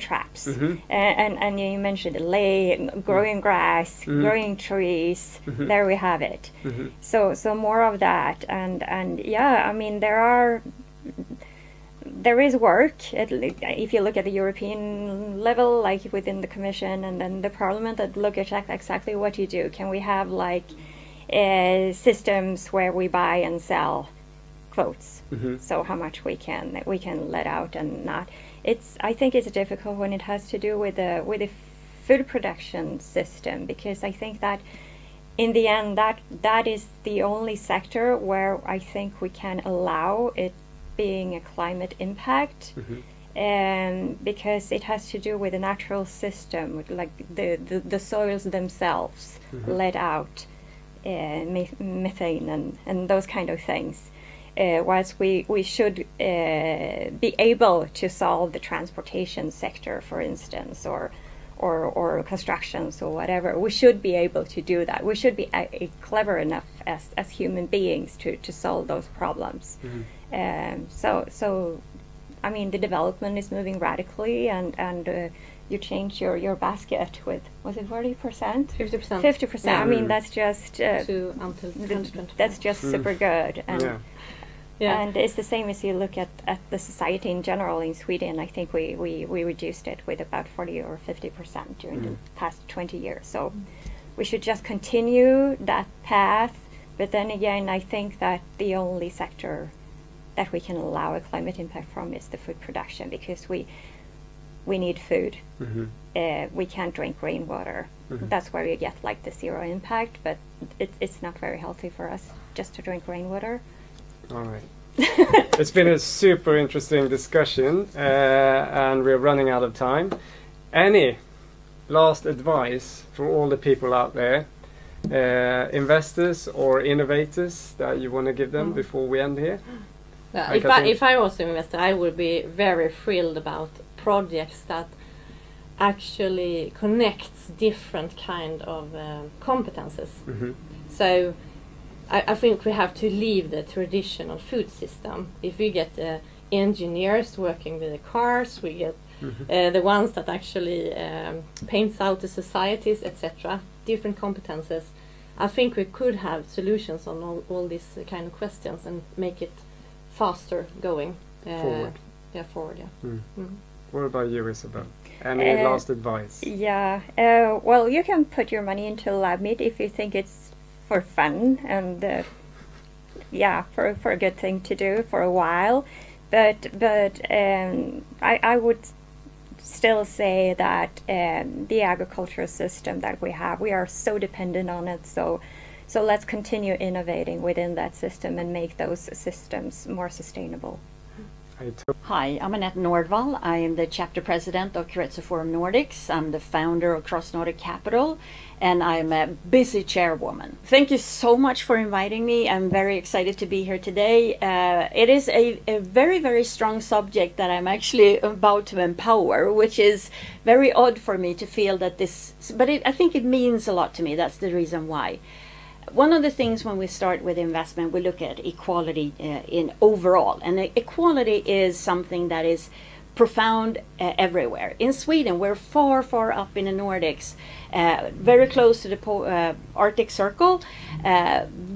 traps, and you mentioned lay, growing grass, growing trees. There we have it. So more of that, and yeah, I mean there is work. If you look at the European level, like within the Commission and then the Parliament, that look at exactly what you do. Can we have like systems where we buy and sell quotes? So how much we can let out and not. I think it's difficult when it has to do with the food production system, because I think that in the end that is the only sector where I think we can allow it being a climate impact, because it has to do with the natural system, like the soils themselves let out methane and those kind of things. Whilst we should be able to solve the transportation sector, for instance, or constructions or whatever, we should be able to do that. We should be clever enough as human beings to solve those problems. So I mean, the development is moving radically, and you change your basket with, was it 40%? 50%. 50%. I mean, that's just until 2025. That's just super good. And and it's the same as you look at the society in general in Sweden. I think we reduced it with about 40 or 50% during the past 20 years. So we should just continue that path. But then again, I think that the only sector that we can allow a climate impact from is the food production, because we need food. We can't drink rainwater. That's where you get like the zero impact, but it's not very healthy for us just to drink rainwater. All right. It's been a super interesting discussion, and we're running out of time. Any last advice for all the people out there, investors or innovators, that you want to give them before we end here? If I was an investor, I would be very thrilled about projects that actually connects different kind of competences. So I think we have to leave the traditional food system. If we get engineers working with the cars, we get the ones that actually paints out the societies, etc., different competences. I think we could have solutions on all these kind of questions and make it faster going forward. Forward. What about you, Isabel? Any last advice? Yeah. Well, you can put your money into lab meat if you think it's for fun and for a good thing to do for a while. But I would still say that the agricultural system that we are so dependent on it. So let's continue innovating within that system and make those systems more sustainable. Hi, I'm Annette Nordvall. I am the chapter president of Kretzer Forum Nordics. I'm the founder of Cross Nordic Capital, and I'm a busy chairwoman. Thank you so much for inviting me. I'm very excited to be here today. It is a very, very strong subject that I'm actually about to empower, which is very odd for me to feel that this, but I think it means a lot to me. That's the reason why. One of the things when we start with investment, we look at equality in overall, and equality is something that is profound everywhere. In Sweden, we're far, far up in the Nordics, very close to the Arctic Circle,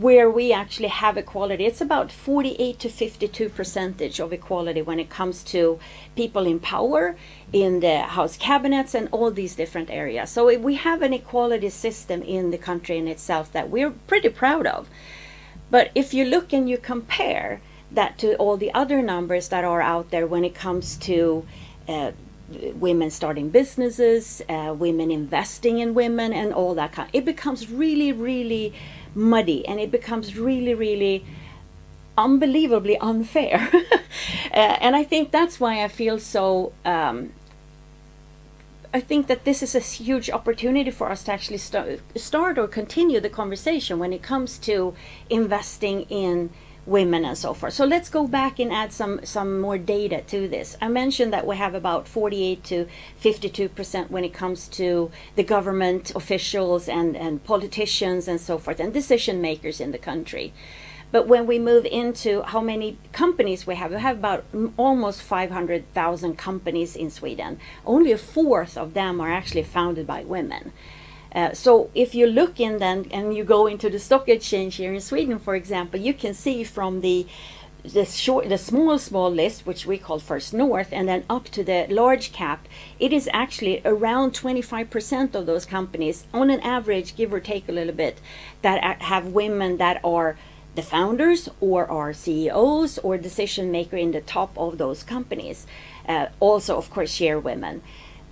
where we actually have equality. It's about 48 to 52% of equality when it comes to people in power, in the House cabinets, and all these different areas. So we have an equality system in the country in itself that we're pretty proud of. But if you look and you compare that to all the other numbers that are out there when it comes to women starting businesses, women investing in women, and all that kind. It becomes really, really muddy, and it becomes really, really unbelievably unfair. And I think that's why I feel so. I think that this is a huge opportunity for us to actually start or continue the conversation when it comes to investing in women and so forth. So let's go back and add some more data to this. I mentioned that we have about 48 to 52% when it comes to the government officials and politicians and so forth, and decision makers in the country. But when we move into how many companies we have about almost 500,000 companies in Sweden. Only a fourth of them are actually founded by women. So if you look in then and you go into the stock exchange here in Sweden, for example, you can see from the small list, which we call First North, and then up to the large cap, it is actually around 25% of those companies, on an average, give or take a little bit, that have women that are the founders or are CEOs or decision maker in the top of those companies. Also, of course, share women.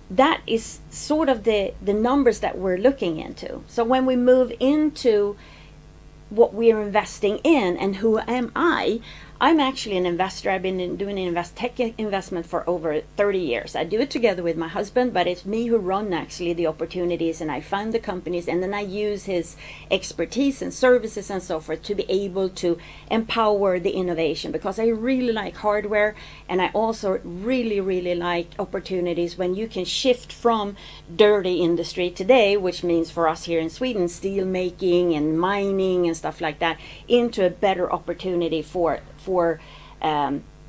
That is sort of the numbers that we're looking into. So when we move into what we are investing in and who am I'm actually an investor. I've been doing tech investment for over 30 years. I do it together with my husband, but it's me who run actually the opportunities, and I fund the companies, and then I use his expertise and services and so forth to be able to empower the innovation, because I really like hardware, and I also really, really like opportunities when you can shift from dirty industry today, which means for us here in Sweden, steel making and mining and stuff like that, into a better opportunity for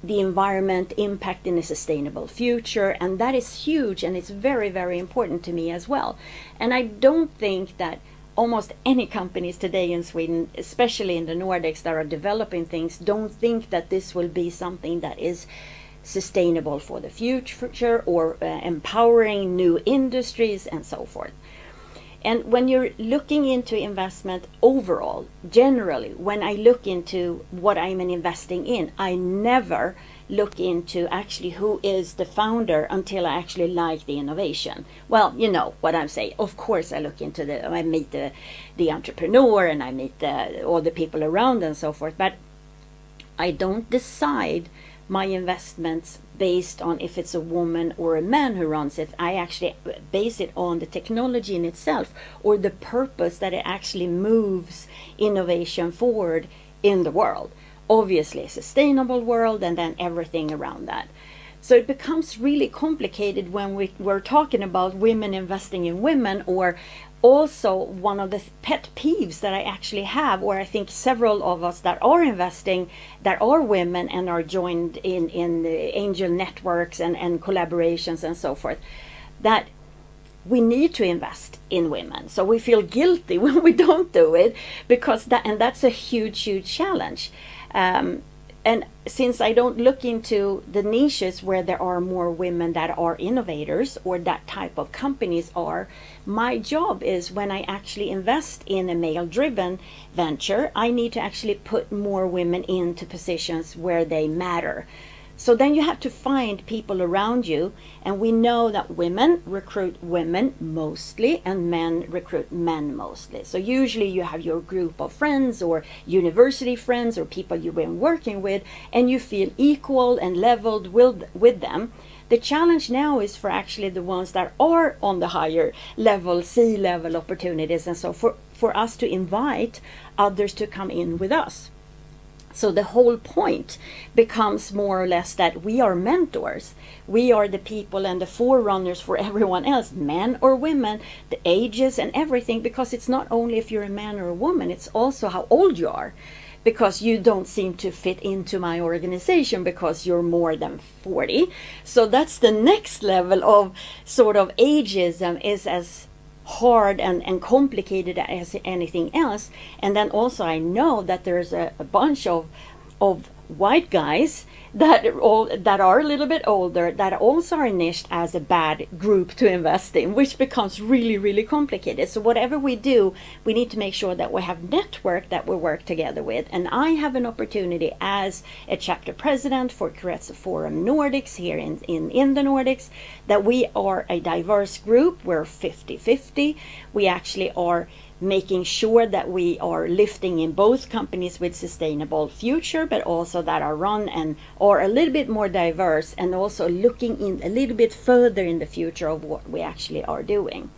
the environment, impact in a sustainable future, and that is huge, and it's very, very important to me as well. And I don't think that almost any companies today in Sweden, especially in the Nordics, that are developing things, don't think that this will be something that is sustainable for the future or empowering new industries and so forth. And when you're looking into investment overall, generally, when I look into what I'm investing in, I never look into actually who is the founder until I actually like the innovation. Well, you know what I'm saying. Of course, I look into I meet the entrepreneur, and I meet all the people around and so forth, but I don't decide my investments based on if it's a woman or a man who runs it. I actually base it on the technology in itself, or the purpose that it actually moves innovation forward in the world. Obviously a sustainable world, and then everything around that. So it becomes really complicated when we're talking about women investing in women, or also one of the pet peeves that I actually have, or I think several of us that are investing that are women and are joined in the angel networks and collaborations and so forth, that we need to invest in women. So we feel guilty when we don't do it, because that's a huge challenge. And since I don't look into the niches where there are more women that are innovators or that type of companies are, my job is, when I actually invest in a male-driven venture, I need to actually put more women into positions where they matter. So then you have to find people around you, and we know that women recruit women mostly and men recruit men mostly. So usually you have your group of friends or university friends or people you've been working with, and you feel equal and leveled with them. The challenge now is for actually the ones that are on the higher level, C-level opportunities, and so for us to invite others to come in with us. So the whole point becomes more or less that we are mentors. We are the people and the forerunners for everyone else, men or women, the ages and everything, because it's not only if you're a man or a woman, it's also how old you are. Because you don't seem to fit into my organization because you're more than 40. So that's the next level of sort of ageism, is as hard and complicated as anything else. And then also I know that there's a bunch of white guys that are a little bit older, that also are niched as a bad group to invest in, which becomes really, really complicated. So whatever we do, we need to make sure that we have network that we work together with. And I have an opportunity as a chapter president for Kretzer Forum Nordics here in the Nordics, that we are a diverse group. We're 50-50. We actually are making sure that we are lifting in both companies with sustainable future, but also that are run and are a little bit more diverse, and also looking in a little bit further in the future of what we actually are doing.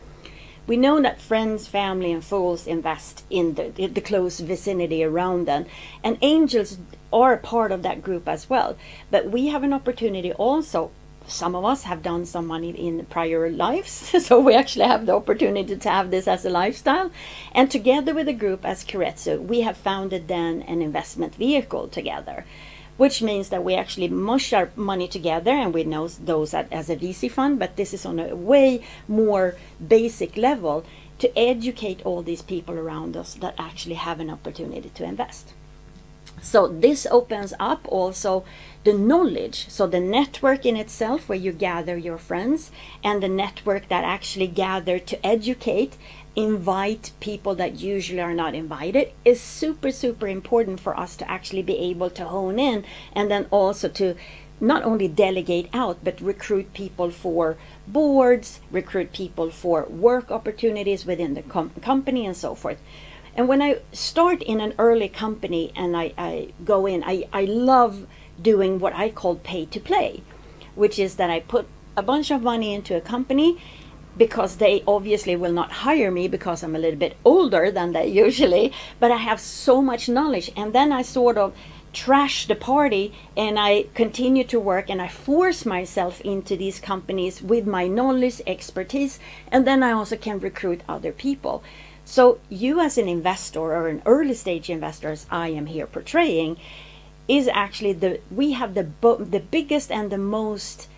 We know that friends, family, and fools invest in the close vicinity around them, and angels are a part of that group as well. But we have an opportunity also. Some of us have done some money in prior lives, so we actually have the opportunity to have this as a lifestyle. And together with a group as Kretzer, we have founded then an investment vehicle together, which means that we actually mush our money together, and we know those as a VC fund, but this is on a way more basic level to educate all these people around us that actually have an opportunity to invest. So this opens up also the knowledge, so the network in itself where you gather your friends, and the network that actually gather to educate, invite people that usually are not invited, is super, super important for us to actually be able to hone in, and then also to not only delegate out, but recruit people for boards, recruit people for work opportunities within the company and so forth. And when I start in an early company and I go in, I love doing what I call pay to play, which is that I put a bunch of money into a company, because they obviously will not hire me because I'm a little bit older than they usually, but I have so much knowledge. And then I sort of trash the party, and I continue to work, and I force myself into these companies with my knowledge, expertise, and then I also can recruit other people. So you as an investor, or an early stage investor, as I am here portraying, is actually we have the biggest and the most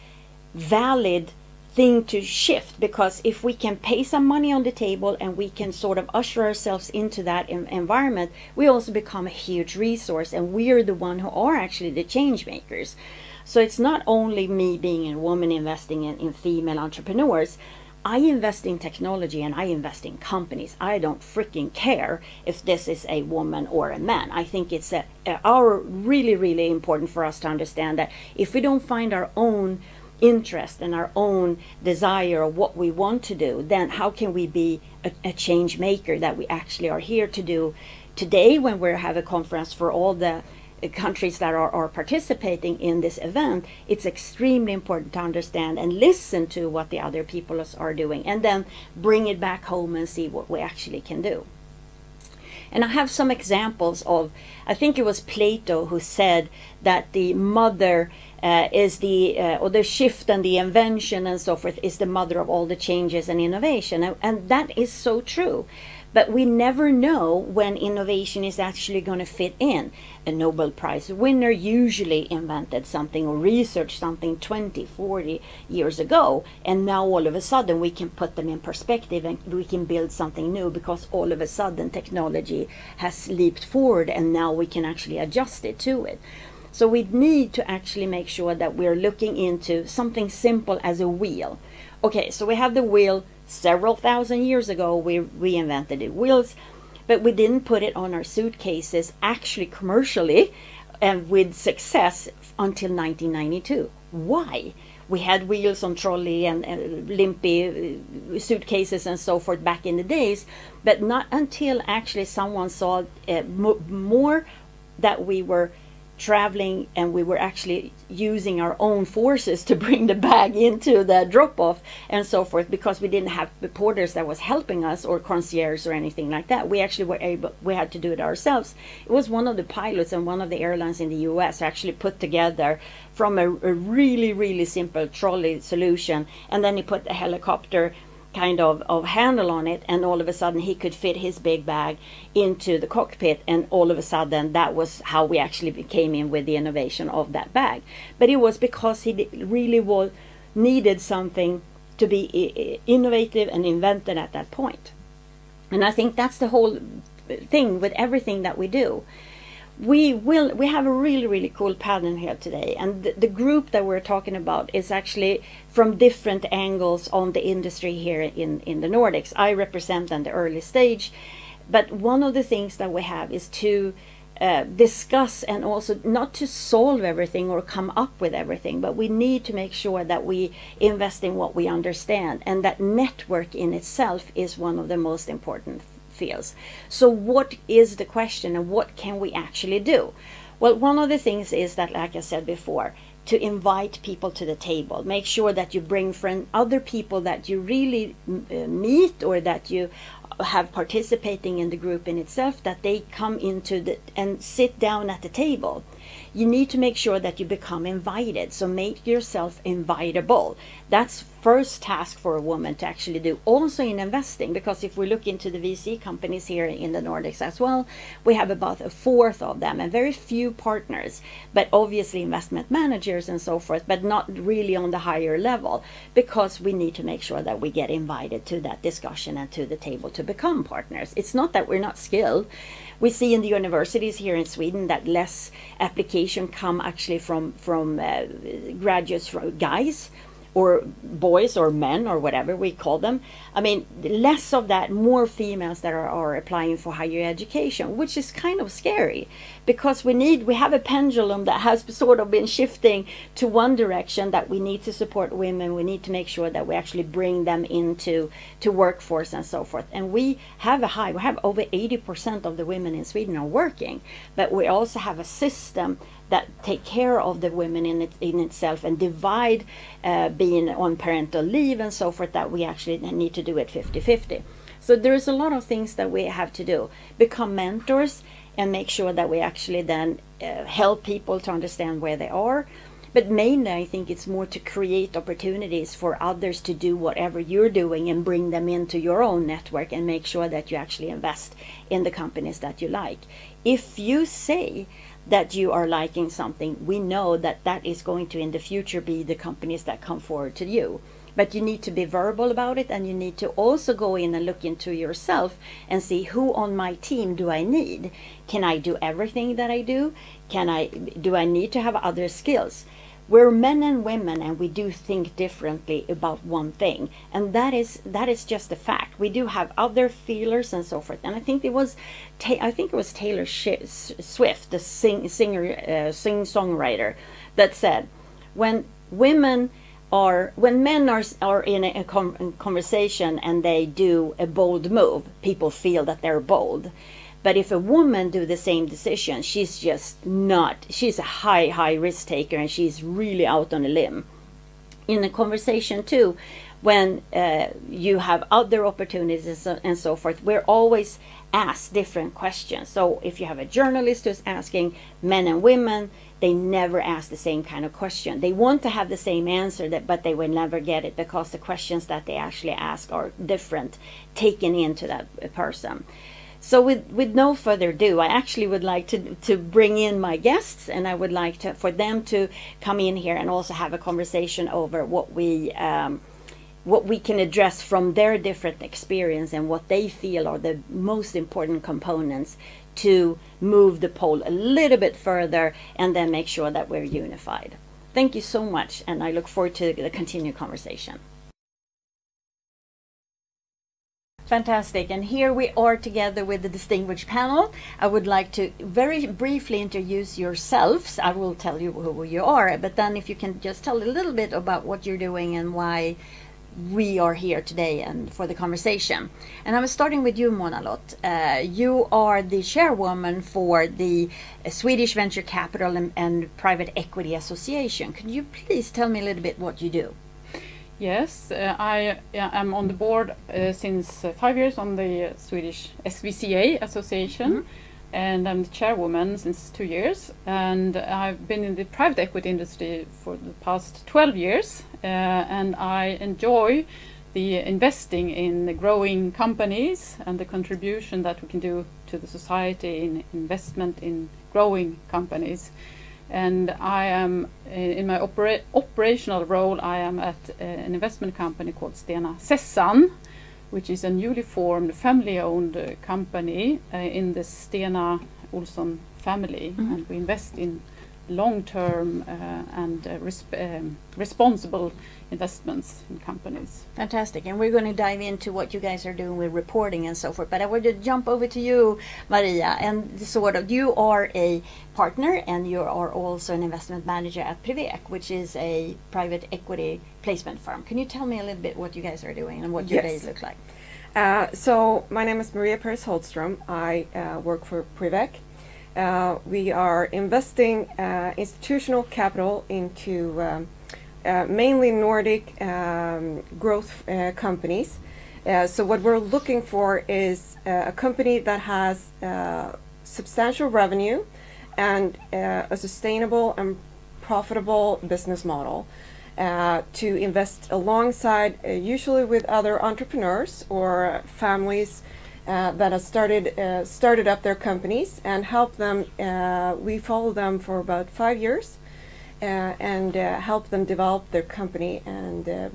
valid thing to shift, because if we can pay some money on the table and we can sort of usher ourselves into that environment, we also become a huge resource, and we are the one who are actually the change makers. So it's not only me being a woman investing in female entrepreneurs. I invest in technology and I invest in companies. I don't freaking care if this is a woman or a man. I think it's really, really important for us to understand that if we don't find our own interest and our own desire of what we want to do, then how can we be a change maker that we actually are here to do today, when we have a conference for all the countries that are participating in this event? It's extremely important to understand and listen to what the other people are doing, and then bring it back home and see what we actually can do. And I have some examples of, I think it was Plato who said that the mother is or the shift and the invention and so forth is the mother of all the changes and innovation. And that is so true. But we never know when innovation is actually going to fit in. A Nobel Prize winner usually invented something or researched something 20, 40 years ago, and now all of a sudden we can put them in perspective and we can build something new, because all of a sudden technology has leaped forward and now we can actually adjust it to it. So we need to actually make sure that we're looking into something simple as a wheel. Okay, so we have the wheel. Several thousand years ago we invented the wheels, but we didn't put it on our suitcases actually commercially and with success until 1992. Why? We had wheels on trolley and limpy suitcases and so forth back in the days, but not until actually someone saw more that we were traveling and we were actually using our own forces to bring the bag into the drop-off and so forth, because we didn't have the porters that was helping us or concierge or anything like that. We actually we had to do it ourselves. It was one of the pilots and one of the airlines in the US actually put together from a really, really simple trolley solution, and then he put a helicopter kind of handle on it, and all of a sudden he could fit his big bag into the cockpit, and all of a sudden that was how we actually came in with the innovation of that bag. But it was because he really needed something to be innovative and invented at that point. And I think that's the whole thing with everything that we do. we have a really cool panel here today, and the group that we're talking about is actually from different angles on the industry here in the Nordics. I represent on the early stage, but one of the things that we have is to discuss, and also not to solve everything or come up with everything, but we need to make sure that we invest in what we understand, and that network in itself is one of the most important fields. So what is the question, and what can we actually do? Well, one of the things is that, like I said before, to invite people to the table. Make sure that you bring other people that you really meet, or that you have participating in the group in itself, that they come into and sit down at the table. You need to make sure that you become invited, so make yourself invitable. That's first task for a woman to actually do, also in investing, because if we look into the VC companies here in the Nordics as well, we have about a fourth of them and very few partners, but obviously investment managers and so forth, but not really on the higher level, because we need to make sure that we get invited to that discussion and to the table to become partners. It's not that we're not skilled. We see in the universities here in Sweden that less application come actually from graduates, from guys or boys or men or whatever we call them. I mean, less of that, more females that are applying for higher education, which is kind of scary, because we have a pendulum that has sort of been shifting to one direction, that we need to support women. We need to make sure that we actually bring them into workforce and so forth. And we have over 80% of the women in Sweden are working, but we also have a system that take care of the women in itself, and divide being on parental leave and so forth, that we actually need to do it 50-50. So there's a lot of things that we have to do. Become mentors and make sure that we actually then help people to understand where they are. But mainly, I think it's more to create opportunities for others to do whatever you're doing, and bring them into your own network, and make sure that you actually invest in the companies that you like. If you say that you are liking something, we know that that is going to in the future be the companies that come forward to you. But you need to be verbal about it, and you need to also go in and look into yourself and see, who on my team do I need? Can I do everything that I do? Do I need to have other skills? We're men and women, and we do think differently about one thing, and that is just a fact. We do have other feelers and so forth. And I think it was Taylor Swift, the sing-songwriter, that said, when men are in a conversation and they do a bold move, people feel that they're bold. But if a woman do the same decision, she's a high risk taker, and she's really out on a limb. In a conversation too, when you have other opportunities and so forth, we're always asked different questions. So if you have a journalist who's asking men and women, they never ask the same kind of question. They want to have the same answer, but they will never get it, because the questions that they actually ask are different, taken into that person. So with no further ado, I actually would like to bring in my guests, and I would like for them to come in here and also have a conversation over what we can address from their different experience, and what they feel are the most important components to move the pole a little bit further, and then make sure that we're unified. Thank you so much, and I look forward to the continued conversation. Fantastic, and here we are together with the distinguished panel. I would like to very briefly introduce yourselves. I will tell you who you are, but then if you can just tell a little bit about what you're doing and why we are here today and for the conversation. And I was starting with you, Mona-Lotte. You are the chairwoman for the Swedish Venture Capital and Private Equity Association. Could you please tell me a little bit what you do? Yes, I am on the board since 5 years on the Swedish SVCA Association, and I'm the chairwoman since 2 years. And I've been in the private equity industry for the past 12 years, and I enjoy the investing in the growing companies and the contribution that we can do to the society in investment in growing companies. And I am, in my operational role, I am at an investment company called Stena Sessan, which is a newly formed family-owned company in the Stena Olsson family, and we invest in long-term and responsible investments in companies. Fantastic. And we're going to dive into what you guys are doing with reporting and so forth. But I want to jump over to you, Maria, and sort of, you are a partner and you are also an investment manager at Privek, which is a private equity placement firm. Can you tell me a little bit what you guys are doing and what your days look like? So my name is Maria Pers Holstrom. I work for Privek. We are investing institutional capital into mainly Nordic growth companies. So what we're looking for is a company that has substantial revenue and a sustainable and profitable business model to invest alongside, usually with other entrepreneurs or families that have started up their companies, and help them. We follow them for about 5 years and help them develop their company and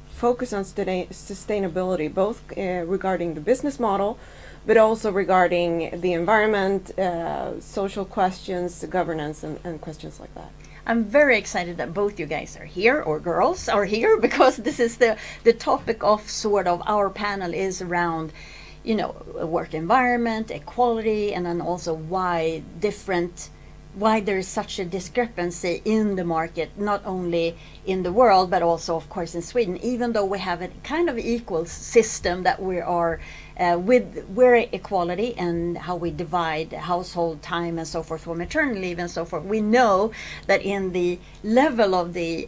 focus on sustainability, both regarding the business model, but also regarding the environment, social questions, governance, and questions like that. I'm very excited that both you guys are here, or girls are here, because this is the topic of sort of our panel is around, you know, work environment, equality, and then also why there is such a discrepancy in the market, not only in the world, but also, of course, in Sweden, even though we have a kind of equal system that we are we're equality and how we divide household time and so forth for maternity leave and so forth. We know that in the level of the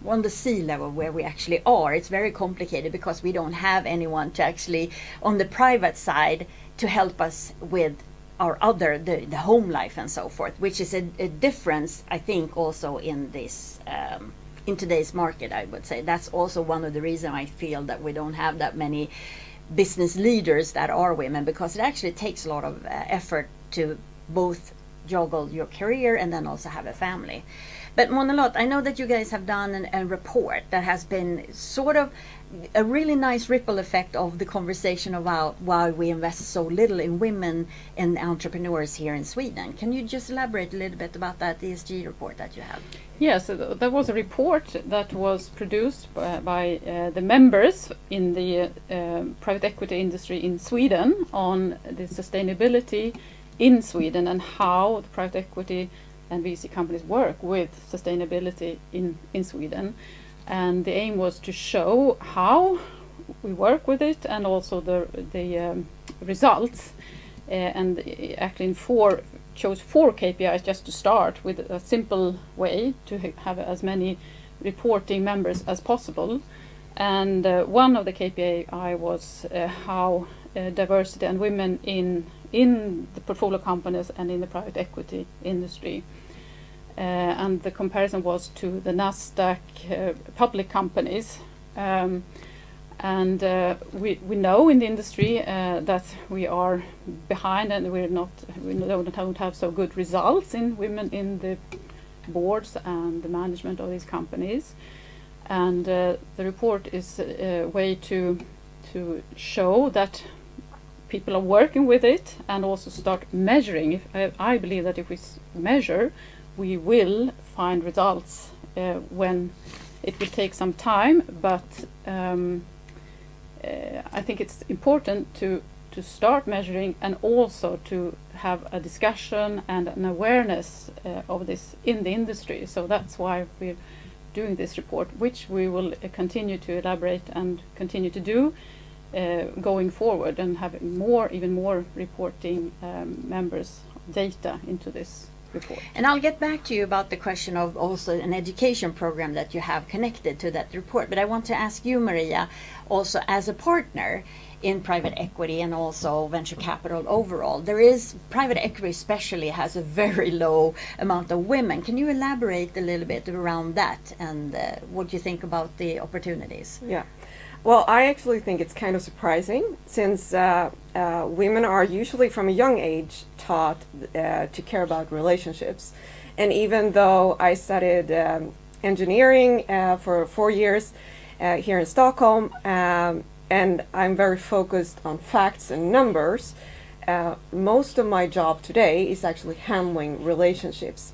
on the sea level where we actually are, it's very complicated because we don't have anyone to actually on the private side to help us with our other the home life and so forth, which is a difference, I think, also in this in today's market. I would say that's also one of the reasons I feel that we don't have that many business leaders that are women, because it actually takes a lot of effort to both juggle your career and then also have a family. But Monalot, I know that you guys have done a report that has been sort of a really nice ripple effect of the conversation about why we invest so little in women and entrepreneurs here in Sweden. Can you just elaborate a little bit about that ESG report that you have? Yes, there was a report that was produced by the members in the private equity industry in Sweden on the sustainability in Sweden and how the private equity and VC companies work with sustainability in Sweden. And the aim was to show how we work with it and also the results. And actually chose four KPIs just to start with a simple way to have as many reporting members as possible. And one of the KPI was how diversity and women in the portfolio companies and in the private equity industry. And the comparison was to the Nasdaq public companies. And we know in the industry that we are behind, and we don't have so good results in women in the boards and the management of these companies. And the report is a way to show that people are working with it and also start measuring. I believe that if we measure, we will find results when it will take some time, but I think it's important to start measuring and also to have a discussion and an awareness of this in the industry. So that's why we're doing this report, which we will continue to elaborate and continue to do going forward, and have even more reporting members data into this report. And I'll get back to you about the question of also an education program that you have connected to that report. But I want to ask you, Maria, also as a partner in private equity and also venture capital overall, private equity especially has a very low amount of women. Can you elaborate a little bit around that and what you think about the opportunities? Yeah. Well, I actually think it's kind of surprising, since women are usually from a young age taught to care about relationships. And even though I studied engineering for 4 years here in Stockholm, and I'm very focused on facts and numbers, most of my job today is actually handling relationships.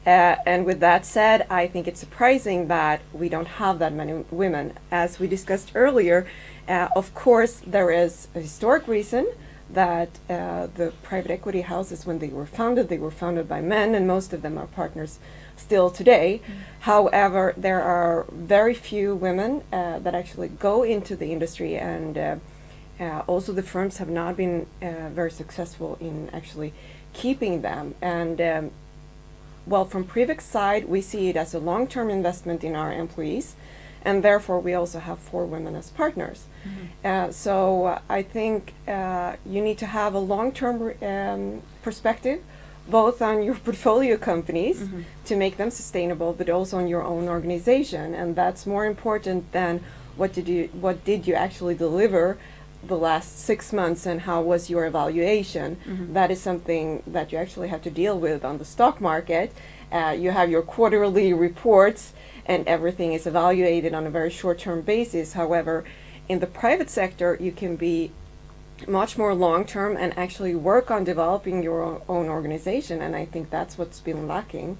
And with that said, I think it's surprising that we don't have that many women. As we discussed earlier, of course, there is a historic reason that the private equity houses, when they were founded by men, and most of them are partners still today. However, there are very few women that actually go into the industry, and also the firms have not been very successful in actually keeping them. And well, from Privek's side, we see it as a long-term investment in our employees, and therefore we also have 4 women as partners. So I think you need to have a long-term perspective, both on your portfolio companies to make them sustainable, but also on your own organization, and that's more important than what did you actually deliver the last 6 months and how was your evaluation. That is something that you actually have to deal with on the stock market. You have your quarterly reports and everything is evaluated on a very short-term basis. However, in the private sector, you can be much more long-term and actually work on developing your own organization, and I think that's what's been lacking.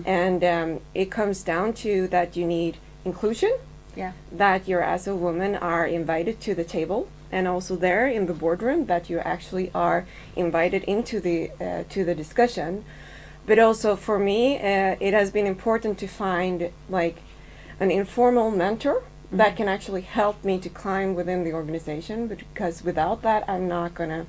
And it comes down to that you need inclusion, that you as a woman are invited to the table, and also there in the boardroom that you actually are invited into the to the discussion. But also for me, it has been important to find like an informal mentor that can actually help me to climb within the organization, because without that I'm not going to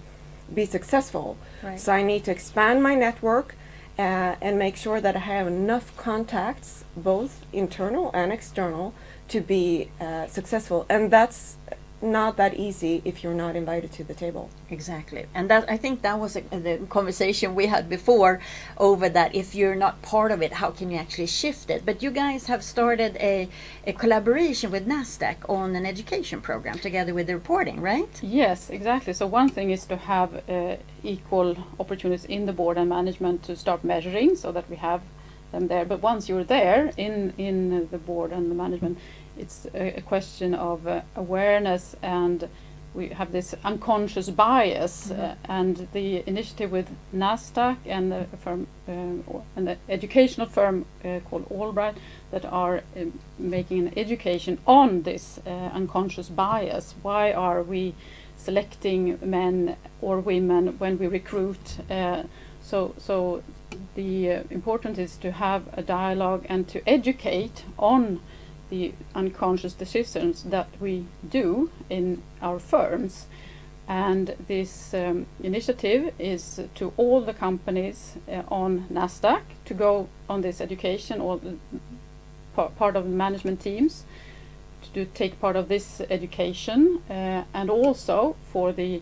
be successful. So I need to expand my network and make sure that I have enough contacts, both internal and external, to be successful. And that's not that easy if you're not invited to the table. Exactly. And that, I think that was the conversation we had before over that if you're not part of it, how can you actually shift it? But you guys have started a collaboration with NASDAQ on an education program together with the reporting, right? Yes, exactly. So one thing is to have equal opportunities in the board and management to start measuring so that we have them there. But once you're there in the board and the management, it's a question of awareness, and we have this unconscious bias, and the initiative with NASDAQ and the firm and the educational firm called Albright that are making an education on this unconscious bias. Why are we selecting men or women when we recruit? So the important is to have a dialogue and to educate on the unconscious decisions that we do in our firms. And this initiative is to all the companies on NASDAQ to go on this education, or part of the management teams to take part of this education, and also for the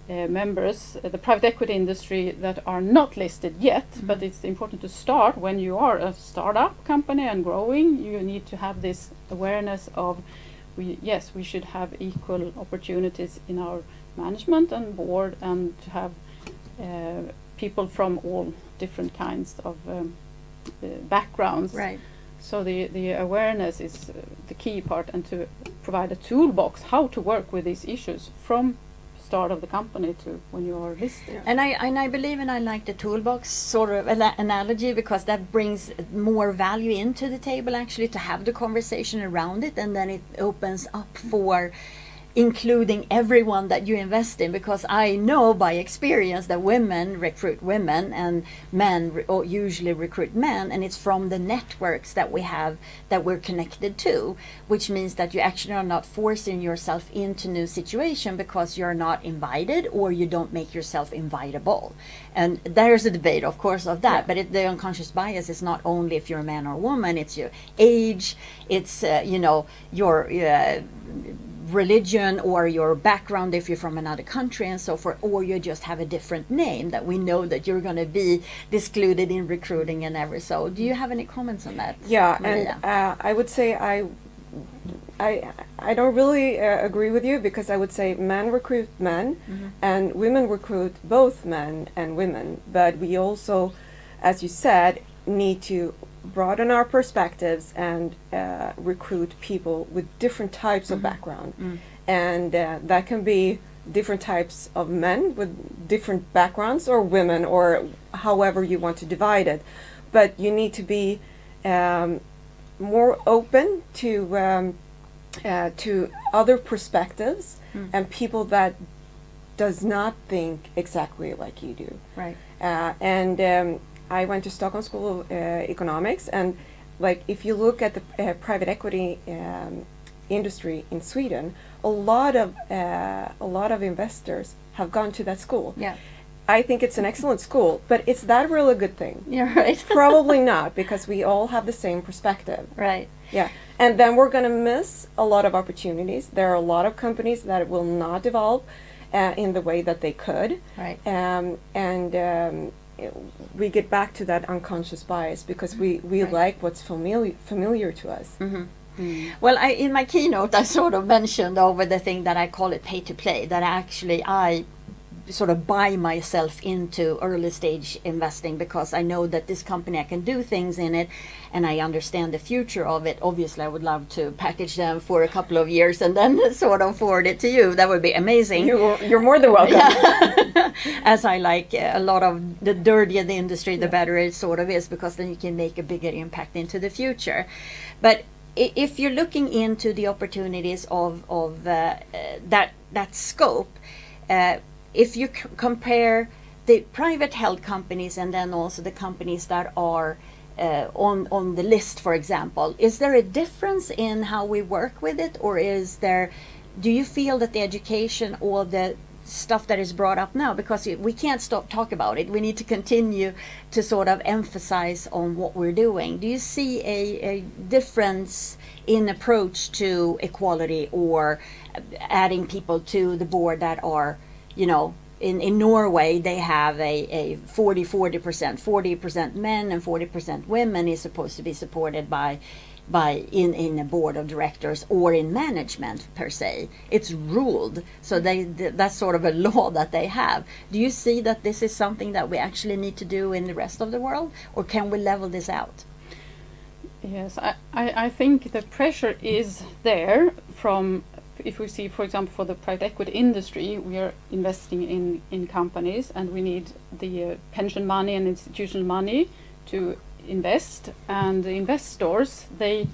members, the private equity industry that are not listed yet, but it's important to start when you are a startup company and growing. You need to have this awareness of, we should have equal opportunities in our management and board, and to have people from all different kinds of backgrounds. Right. So the awareness is the key part, and to provide a toolbox how to work with these issues from start of the company to when you are listed. And I believe, and I like the toolbox sort of analogy, because that brings more value into the table actually, to have the conversation around it, and then it opens up for including everyone that you invest in, because I know by experience that women recruit women and men usually recruit men, and it's from the networks that we have that we're connected to, which means that you actually are not forcing yourself into new situation because you're not invited or you don't make yourself invitable. And there's a debate, of course, of that, but the unconscious bias is not only if you're a man or a woman, it's your age, it's your religion or your background if you're from another country and so forth, or you just have a different name that we know that you're going to be excluded in recruiting and ever. So do you have any comments on that? Yeah, Maria? and I would say I don't really agree with you, because I would say men recruit men and women recruit both men and women, but we also, as you said, need to broaden our perspectives and recruit people with different types of background. And that can be different types of men with different backgrounds, or women, or however you want to divide it. But you need to be more open to other perspectives and people that does not think exactly like you do. Right. I went to Stockholm School of Economics, and like if you look at the private equity industry in Sweden, a lot of investors have gone to that school. Yeah. I think it's an excellent school, but is that really a good thing? Yeah, right. Probably not, because we all have the same perspective. Right. Yeah, and then we're going to miss a lot of opportunities. There are a lot of companies that will not develop in the way that they could. Right. We get back to that unconscious bias because we Right. like what's familiar to us. Well, in my keynote, I sort of mentioned over the thing that I call it pay to play, that actually I sort of buy myself into early stage investing because I know that this company, I can do things in it and I understand the future of it. Obviously, I would love to package them for a couple of years and then sort of forward it to you. That would be amazing. You're more than welcome. Yeah. As I like a lot of the dirtier the industry, the better it sort of is, because then you can make a bigger impact into the future. But if you're looking into the opportunities of that scope, if you compare the private held companies and then also the companies that are on the list, for example, is there a difference in how we work with it, or do you feel that the education or the stuff that is brought up now, because we can't stop talk about it, we need to continue to sort of emphasize on what we're doing. Do you see a difference in approach to equality or adding people to the board that are, you know, in Norway they have a 40% men and 40% women is supposed to be supported by in a board of directors or in management per se. It's ruled, so that's sort of a law that they have. Do you see that this is something that we actually need to do in the rest of the world, or can we level this out? Yes, I think the pressure is there from, if we see, for example, for the private equity industry, we are investing in companies and we need the pension money and institutional money to invest, and the investors, they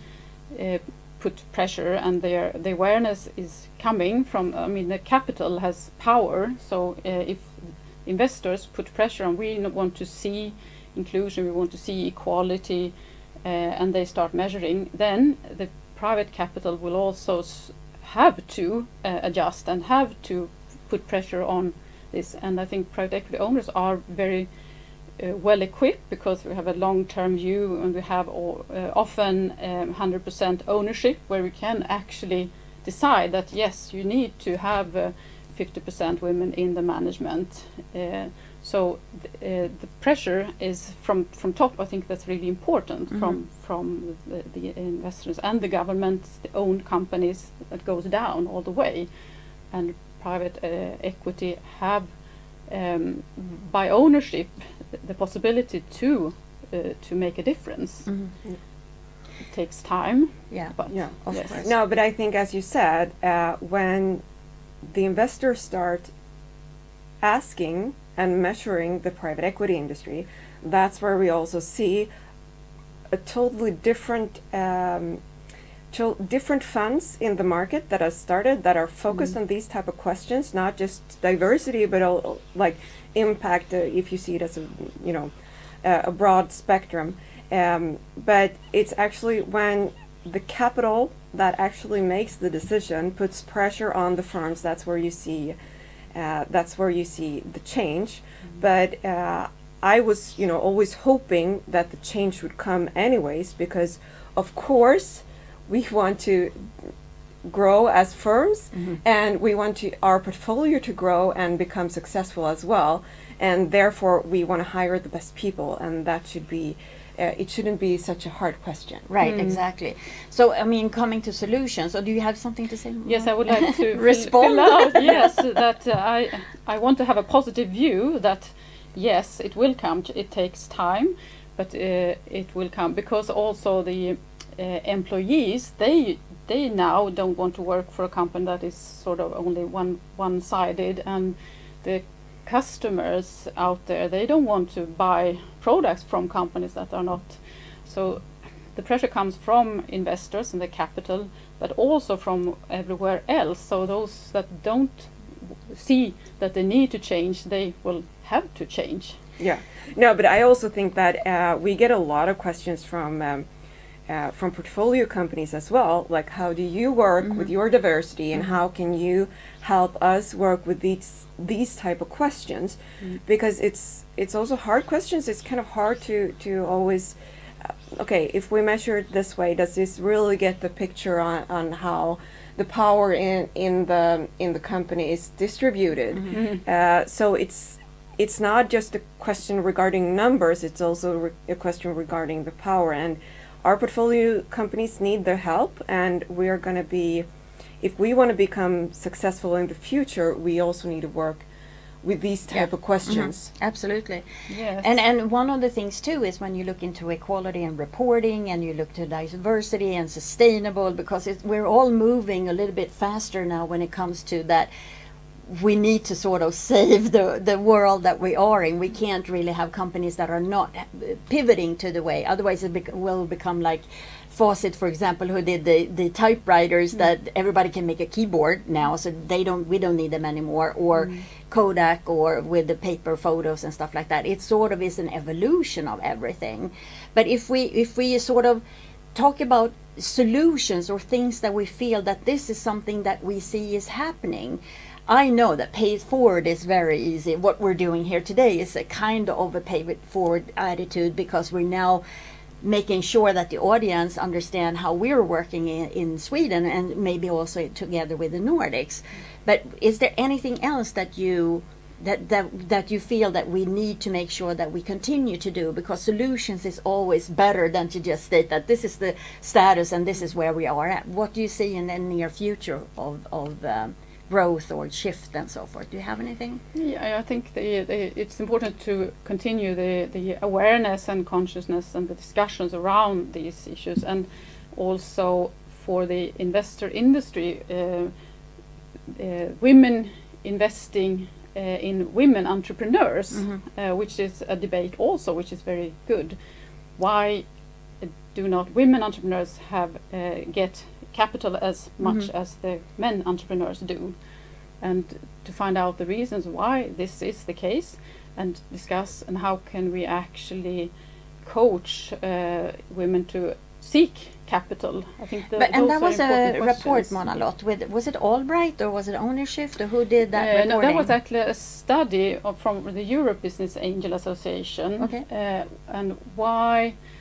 put pressure, and the awareness is coming from, I mean, the capital has power, so if investors put pressure and we want to see inclusion, we want to see equality, and they start measuring, then the private capital will also have to adjust and have to put pressure on this. And I think private equity owners are very well equipped, because we have a long-term view and we have often 100% ownership, where we can actually decide that yes, you need to have 50% women in the management. So the pressure is from top. I think that's really important, from the investors and the governments, the owned companies, that goes down all the way. And private equity have by ownership the possibility to make a difference. It takes time. Yeah, but Yeah, of yes. course. No, but I think, as you said, when the investors start asking and measuring the private equity industry, that's where we also see a totally different different funds in the market that have started, that are focused on these type of questions, not just diversity, but like impact, if you see it as a broad spectrum. But it's actually when the capital that actually makes the decision puts pressure on the firms, that's where you see the change. But I was always hoping that the change would come anyways, because of course we want to grow as firms, and we want our portfolio to grow and become successful as well, and therefore we want to hire the best people, and that should be it shouldn't be such a hard question. Right, exactly. So, I mean, coming to solutions, or do you have something to say more? Yes, I would like to Respond. fill out. Yes, that I want to have a positive view that yes, it will come. It takes time, but it will come, because also the employees, they now don't want to work for a company that is sort of only one-sided, and the customers out there, they don't want to buy products from companies that are not. So the pressure comes from investors and the capital, but also from everywhere else. So those that don't see that they need to change, they will have to change. Yeah, no, but I also think that we get a lot of questions from portfolio companies as well, like how do you work with your diversity, and how can you help us work with these type of questions, because it's also hard questions. It's kind of hard to always okay, if we measure it this way, does this really get the picture on how the power in the company is distributed? So it's not just a question regarding numbers, it's also a question regarding the power, and our portfolio companies need their help, and we are going to be, if we want to become successful in the future, we also need to work with these type of questions. Absolutely. Yes. And one of the things too is when you look into equality and reporting, and you look to diversity and sustainable, because we're all moving a little bit faster now when it comes to that. We need to sort of save the world that we are in. We can't really have companies that are not pivoting to the way. Otherwise, it will become like Fawcett, for example, who did the typewriters that everybody can make a keyboard now, so we don't need them anymore. Or Kodak, or with the paper photos and stuff like that. It sort of is an evolution of everything. But if we sort of talk about solutions or things that we feel that this is something that we see is happening. I know that pay it forward is very easy. What we're doing here today is a kind of a pay it forward attitude, because we're now making sure that the audience understand how we're working in Sweden, and maybe also together with the Nordics. But is there anything else that you feel that we need to make sure that we continue to do? Because solutions is always better than to just state that this is the status and this is where we are at. What do you see in the near future of growth or shift and so forth? Do you have anything? Yeah, I think it's important to continue the awareness and consciousness and the discussions around these issues, and also for the investor industry, women investing in women entrepreneurs, which is a debate also, which is very good. Why do not women entrepreneurs get capital as much as the men entrepreneurs do? And to find out the reasons why this is the case, and discuss and how can we actually coach women to seek capital. I think and that was a report, Mona Lott, was it Albright or was it Ownership, or who did that reporting? No, that was actually a study from the Europe Business Angel Association. Okay. And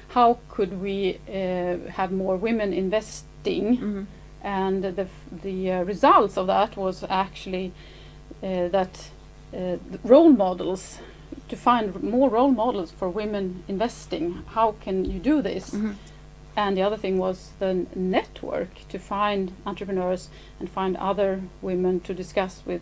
how could we have more women investing? And the results of that was actually that role models, to find more role models for women investing. How can you do this? And the other thing was the network, to find entrepreneurs and find other women to discuss with,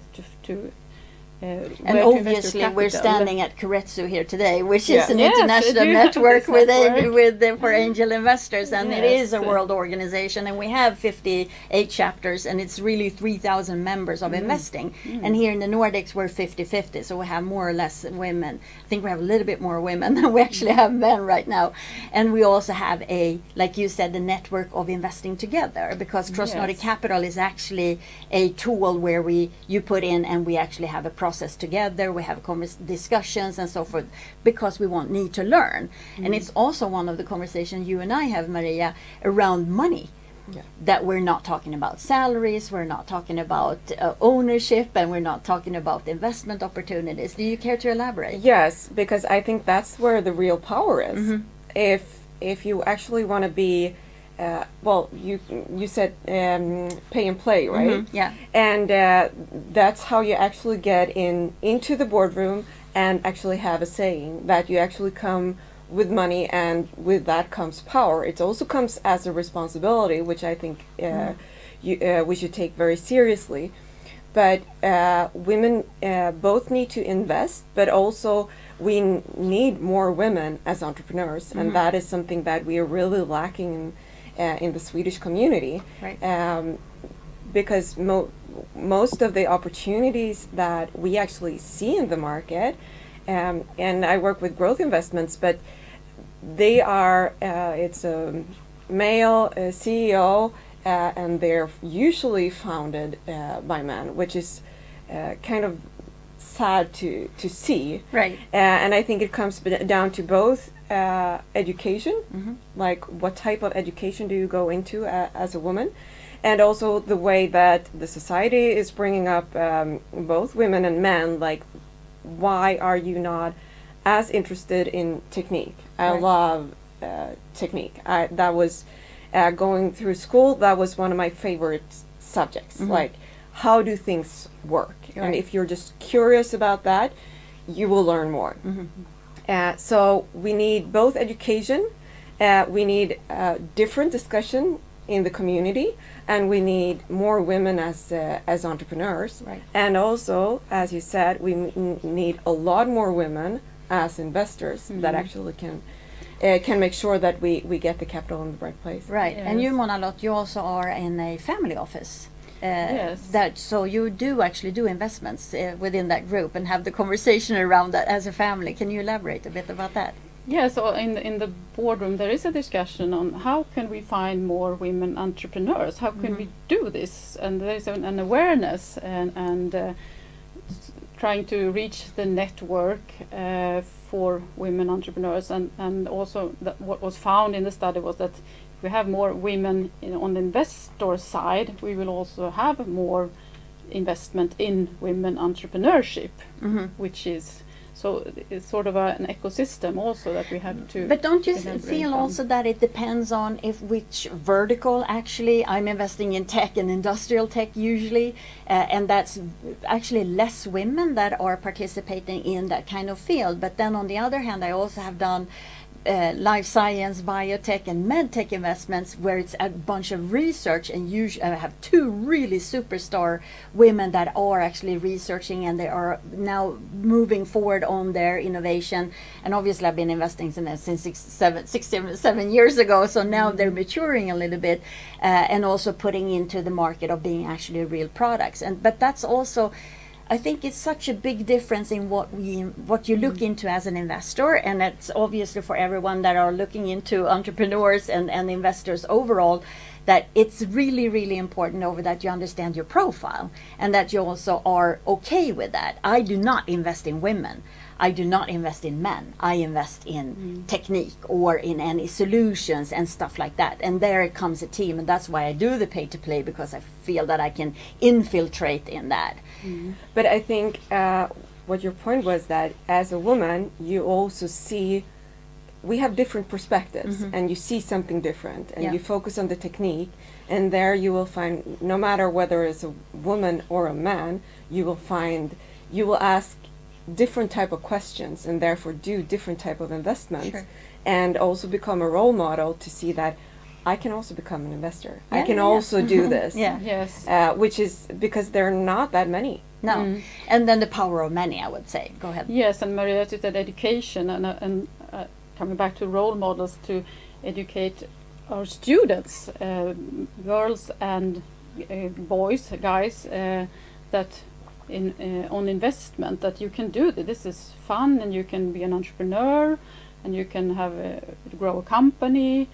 and obviously we're standing at Keiretsu here today, which is an international network for angel investors, and it is a world organization, and we have 58 chapters, and it's really 3,000 members of investing. And here in the Nordics we're 50-50, so we have more or less women. I think we have a little bit more women than we actually have men right now. And we also have like you said, the network of investing together, because Cross-Nordic Capital is actually a tool where you put in, and we actually have a process together, we have discussions and so forth, because we need to learn. And it's also one of the conversations you and I have, Maria, around money. That we're not talking about salaries, we're not talking about ownership, and we're not talking about investment opportunities. Do you care to elaborate? Yes, because I think that's where the real power is. If you actually want to be well, you said pay and play, right? Yeah. And that's how you actually get into the boardroom and actually have a saying, that you actually come with money, and with that comes power. It also comes as a responsibility, which I think we should take very seriously. But women both need to invest, but also we need more women as entrepreneurs, and that is something that we are really lacking in the Swedish community. Right. Because most of the opportunities that we actually see in the market, and I work with growth investments, but they are, it's a male CEO, and they're usually founded by men, which is kind of sad to see. Right. And I think it comes down to both education, like what type of education do you go into as a woman, and also the way that the society is bringing up both women and men, like why are you not as interested in technique? I love technique. That was going through school, that was one of my favorite subjects. Like, how do things work? And if you're just curious about that, you will learn more. So we need both education, we need different discussion in the community, and we need more women as entrepreneurs. Right. And also, as you said, we need a lot more women as investors that actually can make sure that we get the capital in the right place. Right. Yes. And you, Mona Lot, you also are in a family office. Yes. So you do actually do investments within that group and have the conversation around that as a family. Can you elaborate a bit about that? Yeah, so in the boardroom there is a discussion on how can we find more women entrepreneurs? How can we do this? And there is an awareness and trying to reach the network for women entrepreneurs. And also what was found in the study was that if we have more women on the investor side, we will also have more investment in women entrepreneurship, which is... So it's sort of an ecosystem also that we have to... But don't you feel also that it depends on which vertical actually? I'm investing in tech and industrial tech usually, and that's actually less women that are participating in that kind of field. But then on the other hand, I also have done life science, biotech and medtech investments where it's a bunch of research, and usually I have two really superstar women that are actually researching, and they are now moving forward on their innovation. And obviously I've been investing in it since 7 years ago, so now they're maturing a little bit and also putting into the market of being actually real products. But that's also, I think it's such a big difference in what you look into as an investor, and it's obviously for everyone that are looking into entrepreneurs and investors overall, that it's really, really important over that you understand your profile and that you also are okay with that. I do not invest in women. I do not invest in men. I invest in technique or in any solutions and stuff like that. And there comes a team, and that's why I do the pay to play, because I feel that I can infiltrate in that. But I think what your point was that as a woman, you also see, we have different perspectives, and you see something different, and you focus on the technique, and there you will find, no matter whether it's a woman or a man, you will ask different type of questions, and therefore do different type of investments, and also become a role model to see that I can also become an investor. I can also do this. Yes. Which is because there are not that many. No. And then the power of many, I would say. Go ahead. Yes, and Maria said education, and coming back to role models, to educate our students, girls and boys, guys, that on investment, that you can do this is fun, and you can be an entrepreneur, and you can grow a company,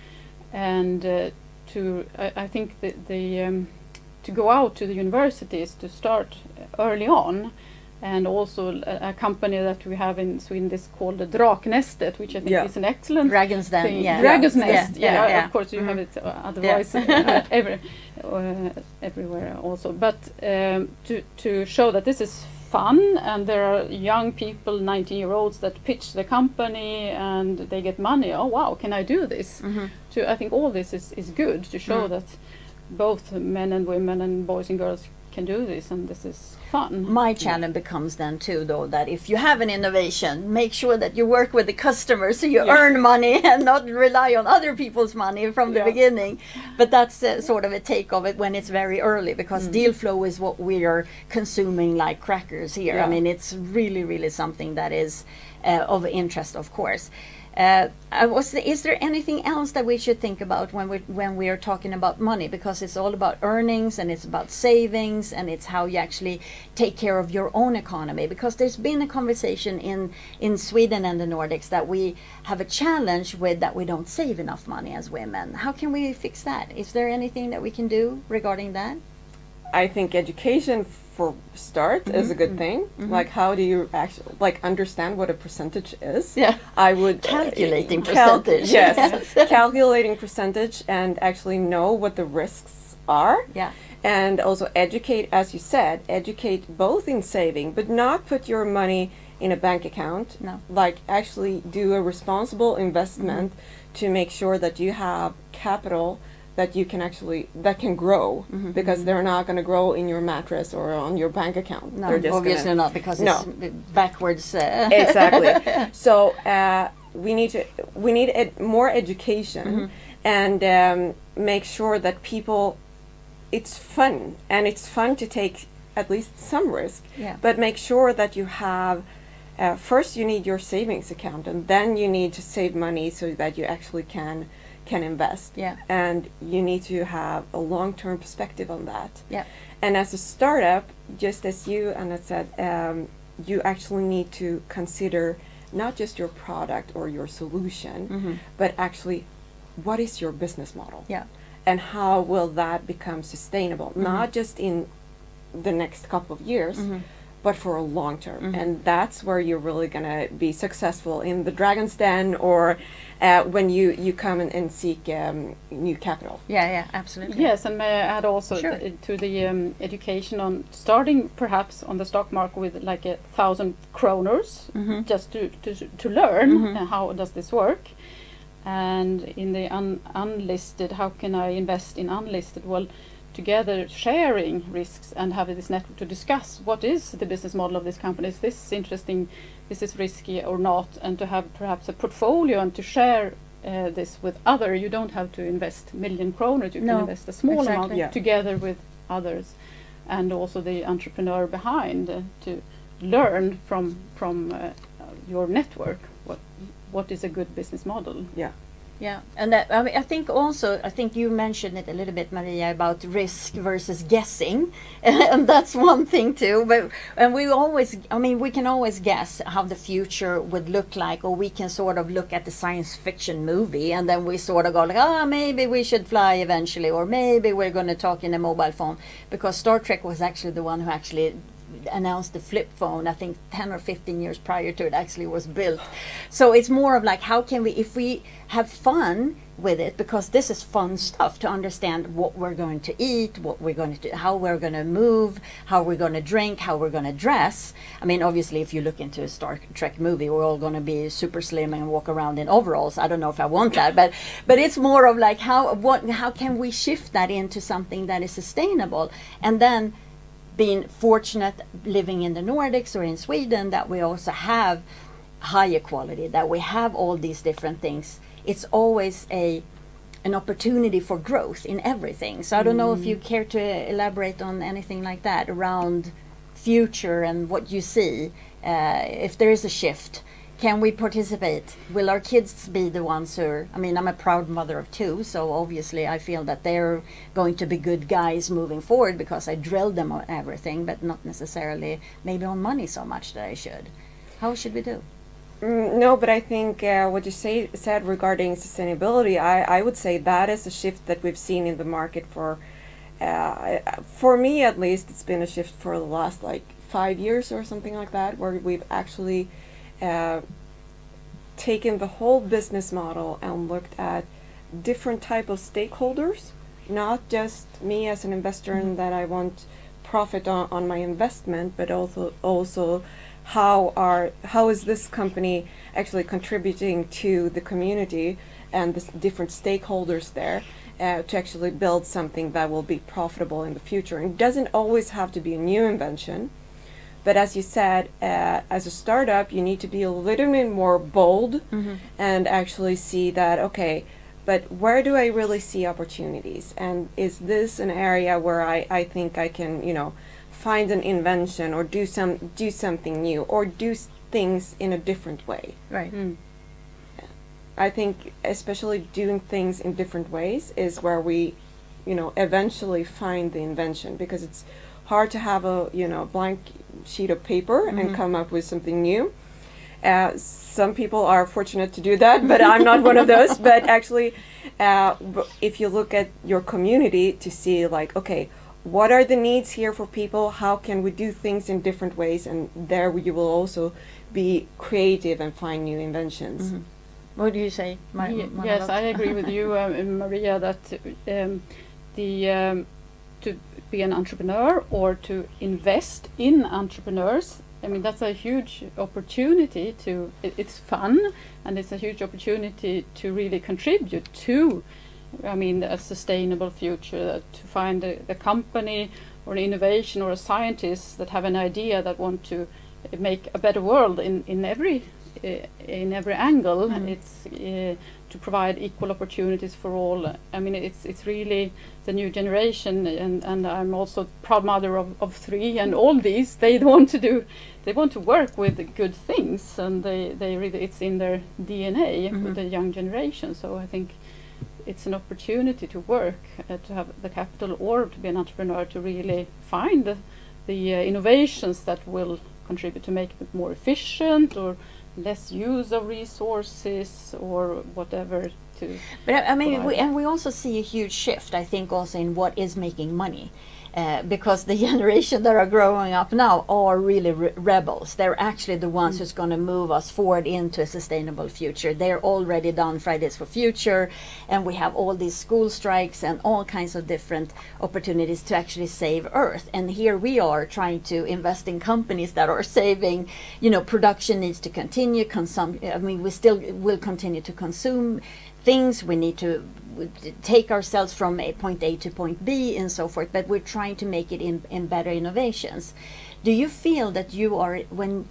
and I think to go out to the universities, to start early on. And also a company that we have in Sweden is called the Draknästet, which I think is an excellent Dragon's Den, thing. yeah. Dragon's Nest, Yeah. Of course you have it otherwise everywhere also. But to show that this is fun, and there are young people, 19-year-olds, that pitch the company and they get money. Oh wow, can I do this? I think all this is good to show that both men and women and boys and girls can do this, and this is fun. My challenge becomes then too, though, that if you have an innovation, make sure that you work with the customer so you earn money and not rely on other people's money from the beginning. But that's sort of a take of it when it's very early, because deal flow is what we are consuming like crackers here. I mean, it's really, really something that is of interest, of course. Is there anything else that we should think about when we are talking about money? Because it's all about earnings, and it's about savings, and it's how you actually take care of your own economy. Because there's been a conversation in Sweden and the Nordics that we have a challenge with that we don't save enough money as women. How can we fix that? Is there anything that we can do regarding that? I think education for start is a good thing. Like, how do you actually understand what a percentage is? Yeah, I would calculating percentage. Yes, calculating percentage, and actually know what the risks are. Yeah, and also educate, as you said, educate both in saving, but not put your money in a bank account. No, like actually do a responsible investment to make sure that you have capital that you can actually can grow, because they're not going to grow in your mattress or on your bank account. No, they're just obviously not, because it's backwards. Exactly. So we need more education and make sure that people. It's fun, and it's fun to take at least some risk. Yeah. But make sure that you have. First, you need your savings account, and then you need to save money so that you actually can invest. Yeah. And you need to have a long-term perspective on that. Yeah. And as a startup, just as you, Anna, said, you actually need to consider not just your product or your solution, but actually what is your business model? Yeah. And how will that become sustainable? Not just in the next couple of years, but for a long term. And that's where you're really going to be successful in the Dragon's Den, or when you come and seek new capital. Yeah, absolutely. Yes, and may I add also to the education on starting perhaps on the stock market with like 1,000 kronors, just to learn how does this work. And in the unlisted, how can I invest in unlisted? Well, together sharing risks and having this network to discuss what is the business model of this company. Is this interesting? Is this risky or not? And to have perhaps a portfolio and to share this with other. You don't have to invest 1 million kronor. You can invest a small amount together with others, and also the entrepreneur behind to learn from your network. What is a good business model? Yeah. Yeah, and I think you mentioned it a little bit, Maria, about risk versus guessing, and that's one thing too. And we can always guess how the future would look like, or we can sort of look at the science fiction movie, and then we sort of go like, maybe we should fly eventually, or maybe we're going to talk in a mobile phone, because Star Trek was actually the one who actually announced the flip phone, I think 10 or 15 years prior to it actually was built. So it's more of like, how can we, if we have fun with it, because this is fun stuff to understand what we're going to eat, what we're going to do, how we're going to move, how we're going to drink, how we're going to dress. I mean, obviously, if you look into a Star Trek movie, we're all going to be super slim and walk around in overalls. I don't know if I want that, but it's more of like, how can we shift that into something that is sustainable? And then being fortunate living in the Nordics or in Sweden, that we also have higher quality, that we have all these different things. It's always an opportunity for growth in everything. So I don't know if you care to elaborate on anything like that around future and what you see. If there is a shift, can we participate? Will our kids be the ones who are, I mean, I'm a proud mother of 2, so obviously I feel that they're going to be good guys moving forward, because I drilled them on everything, but not necessarily maybe on money so much that I should. How should we do? No, but I think what you said regarding sustainability, I would say that is a shift that we've seen in the market for me at least. It's been a shift for the last 5 years or something like that, where we've actually taken the whole business model and looked at different type of stakeholders, not just me as an investor and that I want profit on my investment, but also how is this company actually contributing to the community and the different stakeholders there to actually build something that will be profitable in the future. And it doesn't always have to be a new invention. But as you said, as a startup, you need to be a little bit more bold and actually see that, okay, but where do I really see opportunities? And is this an area where I think I can, find an invention or do something new or do things in a different way? Right. I think especially doing things in different ways is where we, eventually find the invention, because it's hard to have a, blank sheet of paper and come up with something new. Some people are fortunate to do that, but I'm not one of those. But actually, if you look at your community to see, like, okay, what are the needs here for people? How can we do things in different ways? And there you will also be creative and find new inventions. What do you say, Yes, I agree with you, Maria, that to be an entrepreneur or to invest in entrepreneurs, I mean, that's a huge opportunity to, it's fun, and it's a huge opportunity to really contribute to, I mean, a sustainable future, to find a company or an innovation or a scientist that have an idea that want to make a better world in every angle. It's to provide equal opportunities for all. I mean, it's really the new generation, and I'm also proud mother of 3, and all these they want to work with good things, and they really, it's in their DNA with the young generation. So I think it's an opportunity to work, to have the capital or to be an entrepreneur, to really find the innovations that will contribute to make it more efficient or less use of resources or whatever. But I mean, we also see a huge shift, I think, also in what is making money. Because the generation that are growing up now are really rebels. They're actually the ones who's going to move us forward into a sustainable future. They're already done Fridays for Future, and we have all these school strikes and all kinds of different opportunities to actually save Earth. And here we are trying to invest in companies that are saving, production needs to continue, I mean, we still will continue to consume things, we need to take ourselves from point A to point B and so forth, but we're trying to make it in better innovations. Do you feel that you are,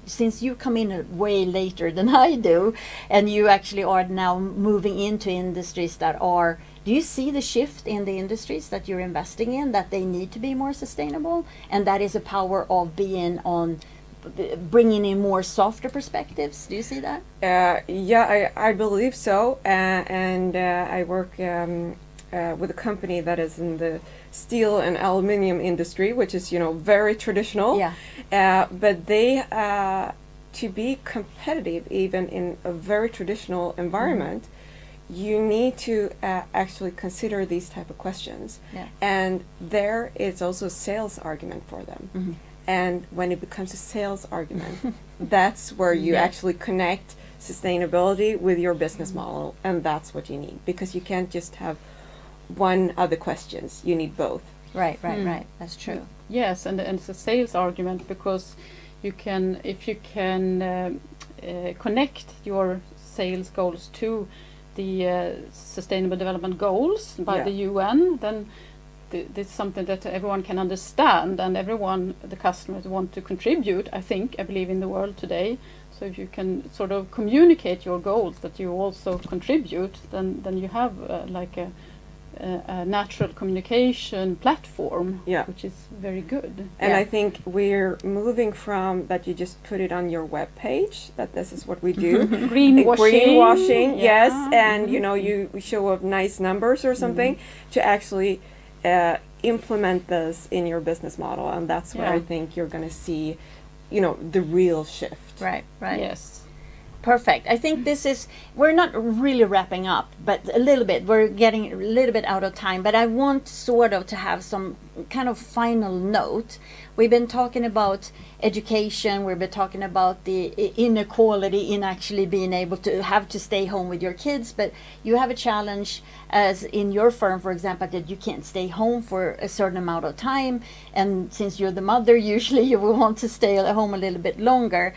since you come in way later than I do, and you actually are now moving into industries that are, do you see the shift in the industries that you're investing in, that they need to be more sustainable, and that is a power of being on bringing in more softer perspectives? Do you see that? Yeah, I believe so. And I work with a company that is in the steel and aluminium industry, which is, very traditional. Yeah. But they, to be competitive even in a very traditional environment, you need to actually consider these type of questions. Yeah. And there it's also a sales argument for them. And when it becomes a sales argument, that's where you actually connect sustainability with your business model, and that's what you need, because you can't just have one other questions. You need both. Right. That's true. Yes, and it's a sales argument, because you can, if you can connect your sales goals to the Sustainable Development Goals by the UN, then it's something that everyone can understand, and everyone, the customers, want to contribute, I believe, in the world today. So if you can sort of communicate your goals, that you also contribute, then you have like a natural communication platform, which is very good. And I think we're moving from that you just put it on your web page, that this is what we do. Greenwashing, yes, and you show up nice numbers or something, to actually implement this in your business model, and that's where I think you're going to see, the real shift. Right. Yes. Perfect. I think this is, we're not really wrapping up, but a little bit. We're getting a little bit out of time, but I want sort of to have some kind of final note. We've been talking about education, we've been talking about the inequality in actually being able to have to stay home with your kids, but you have a challenge as in your firm, for example, that you can't stay home for a certain amount of time, and since you're the mother, usually you will want to stay at home a little bit longer.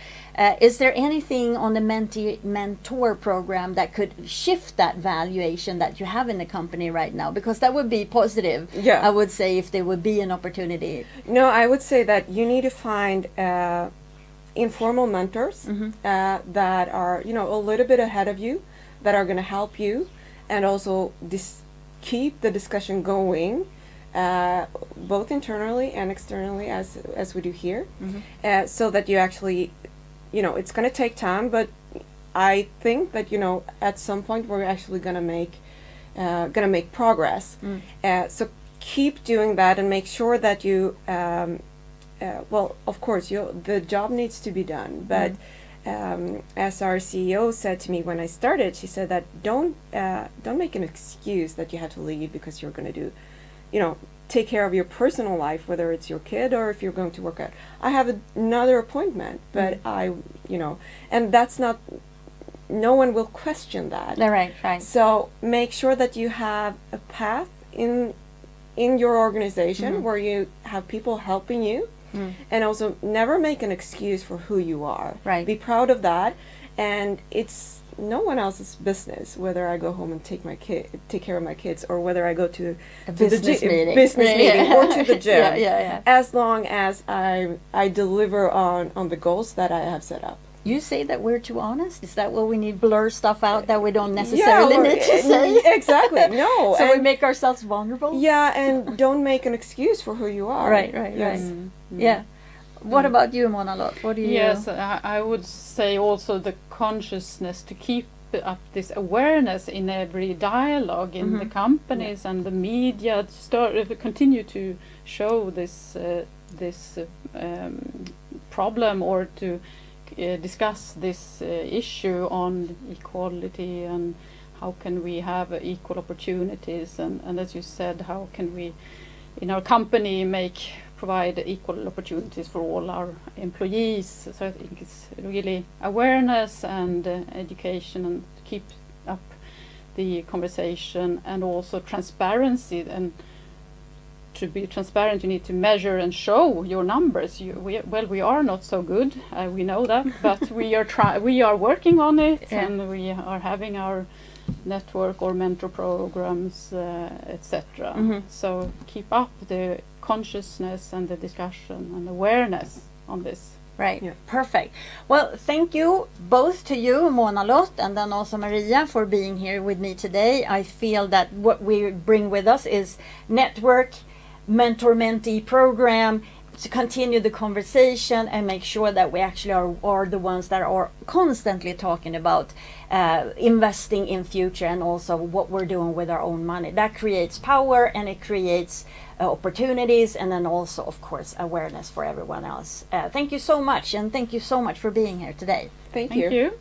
Is there anything on the mentor program that could shift that valuation that you have in the company right now? Because that would be positive, I would say, if there would be an opportunity. No, I would say that you need to find informal mentors that are, a little bit ahead of you, that are going to help you, and also keep the discussion going, both internally and externally, as we do here, so that you actually, it's going to take time, but I think that, at some point we're actually gonna make progress. So keep doing that and make sure that you, well, of course, the job needs to be done, but as our CEO said to me when I started, she said that don't make an excuse that you have to leave because you're going to do, take care of your personal life, whether it's your kid or if you're going to work out. I have another appointment, but and that's not, no one will question that. Right. So make sure that you have a path in your organization where you have people helping you. And also never make an excuse for who you are. Right. Be proud of that, and it's no one else's business whether I go home and take care of my kids, or whether I go to business meeting or to the gym. Yeah. As long as I deliver on the goals that I have set up. You say that we're too honest? Is that what we need? Blur stuff out that we don't necessarily need to say? Exactly. No. So we make ourselves vulnerable? Yeah, and don't make an excuse for who you are. Right. Yes. Yeah. What about you, Mona Lot? What do you? Yes, I would say also the consciousness to keep up this awareness in every dialogue in the companies and the media. Continue to show this problem, or to discuss this issue on equality and how can we have equal opportunities, and as you said, how can we in our company provide equal opportunities for all our employees. So I think it's really awareness and education, and keep up the conversation, and also transparency. And to be transparent, you need to measure and show your numbers. We are not so good, we know that, but we are working on it, and we are having our network or mentor programs, etc. So keep up the consciousness and the discussion and awareness on this. Right. Yeah. Perfect. Well, thank you both to you, Mona Lot, and then also Maria, for being here with me today. I feel that what we bring with us is network, mentor-mentee program, to continue the conversation and make sure that we actually are the ones that are constantly talking about investing in future, and also what we're doing with our own money. That creates power, and it creates opportunities, and then also, of course, awareness for everyone else. Thank you so much, and thank you so much for being here today. Thank you.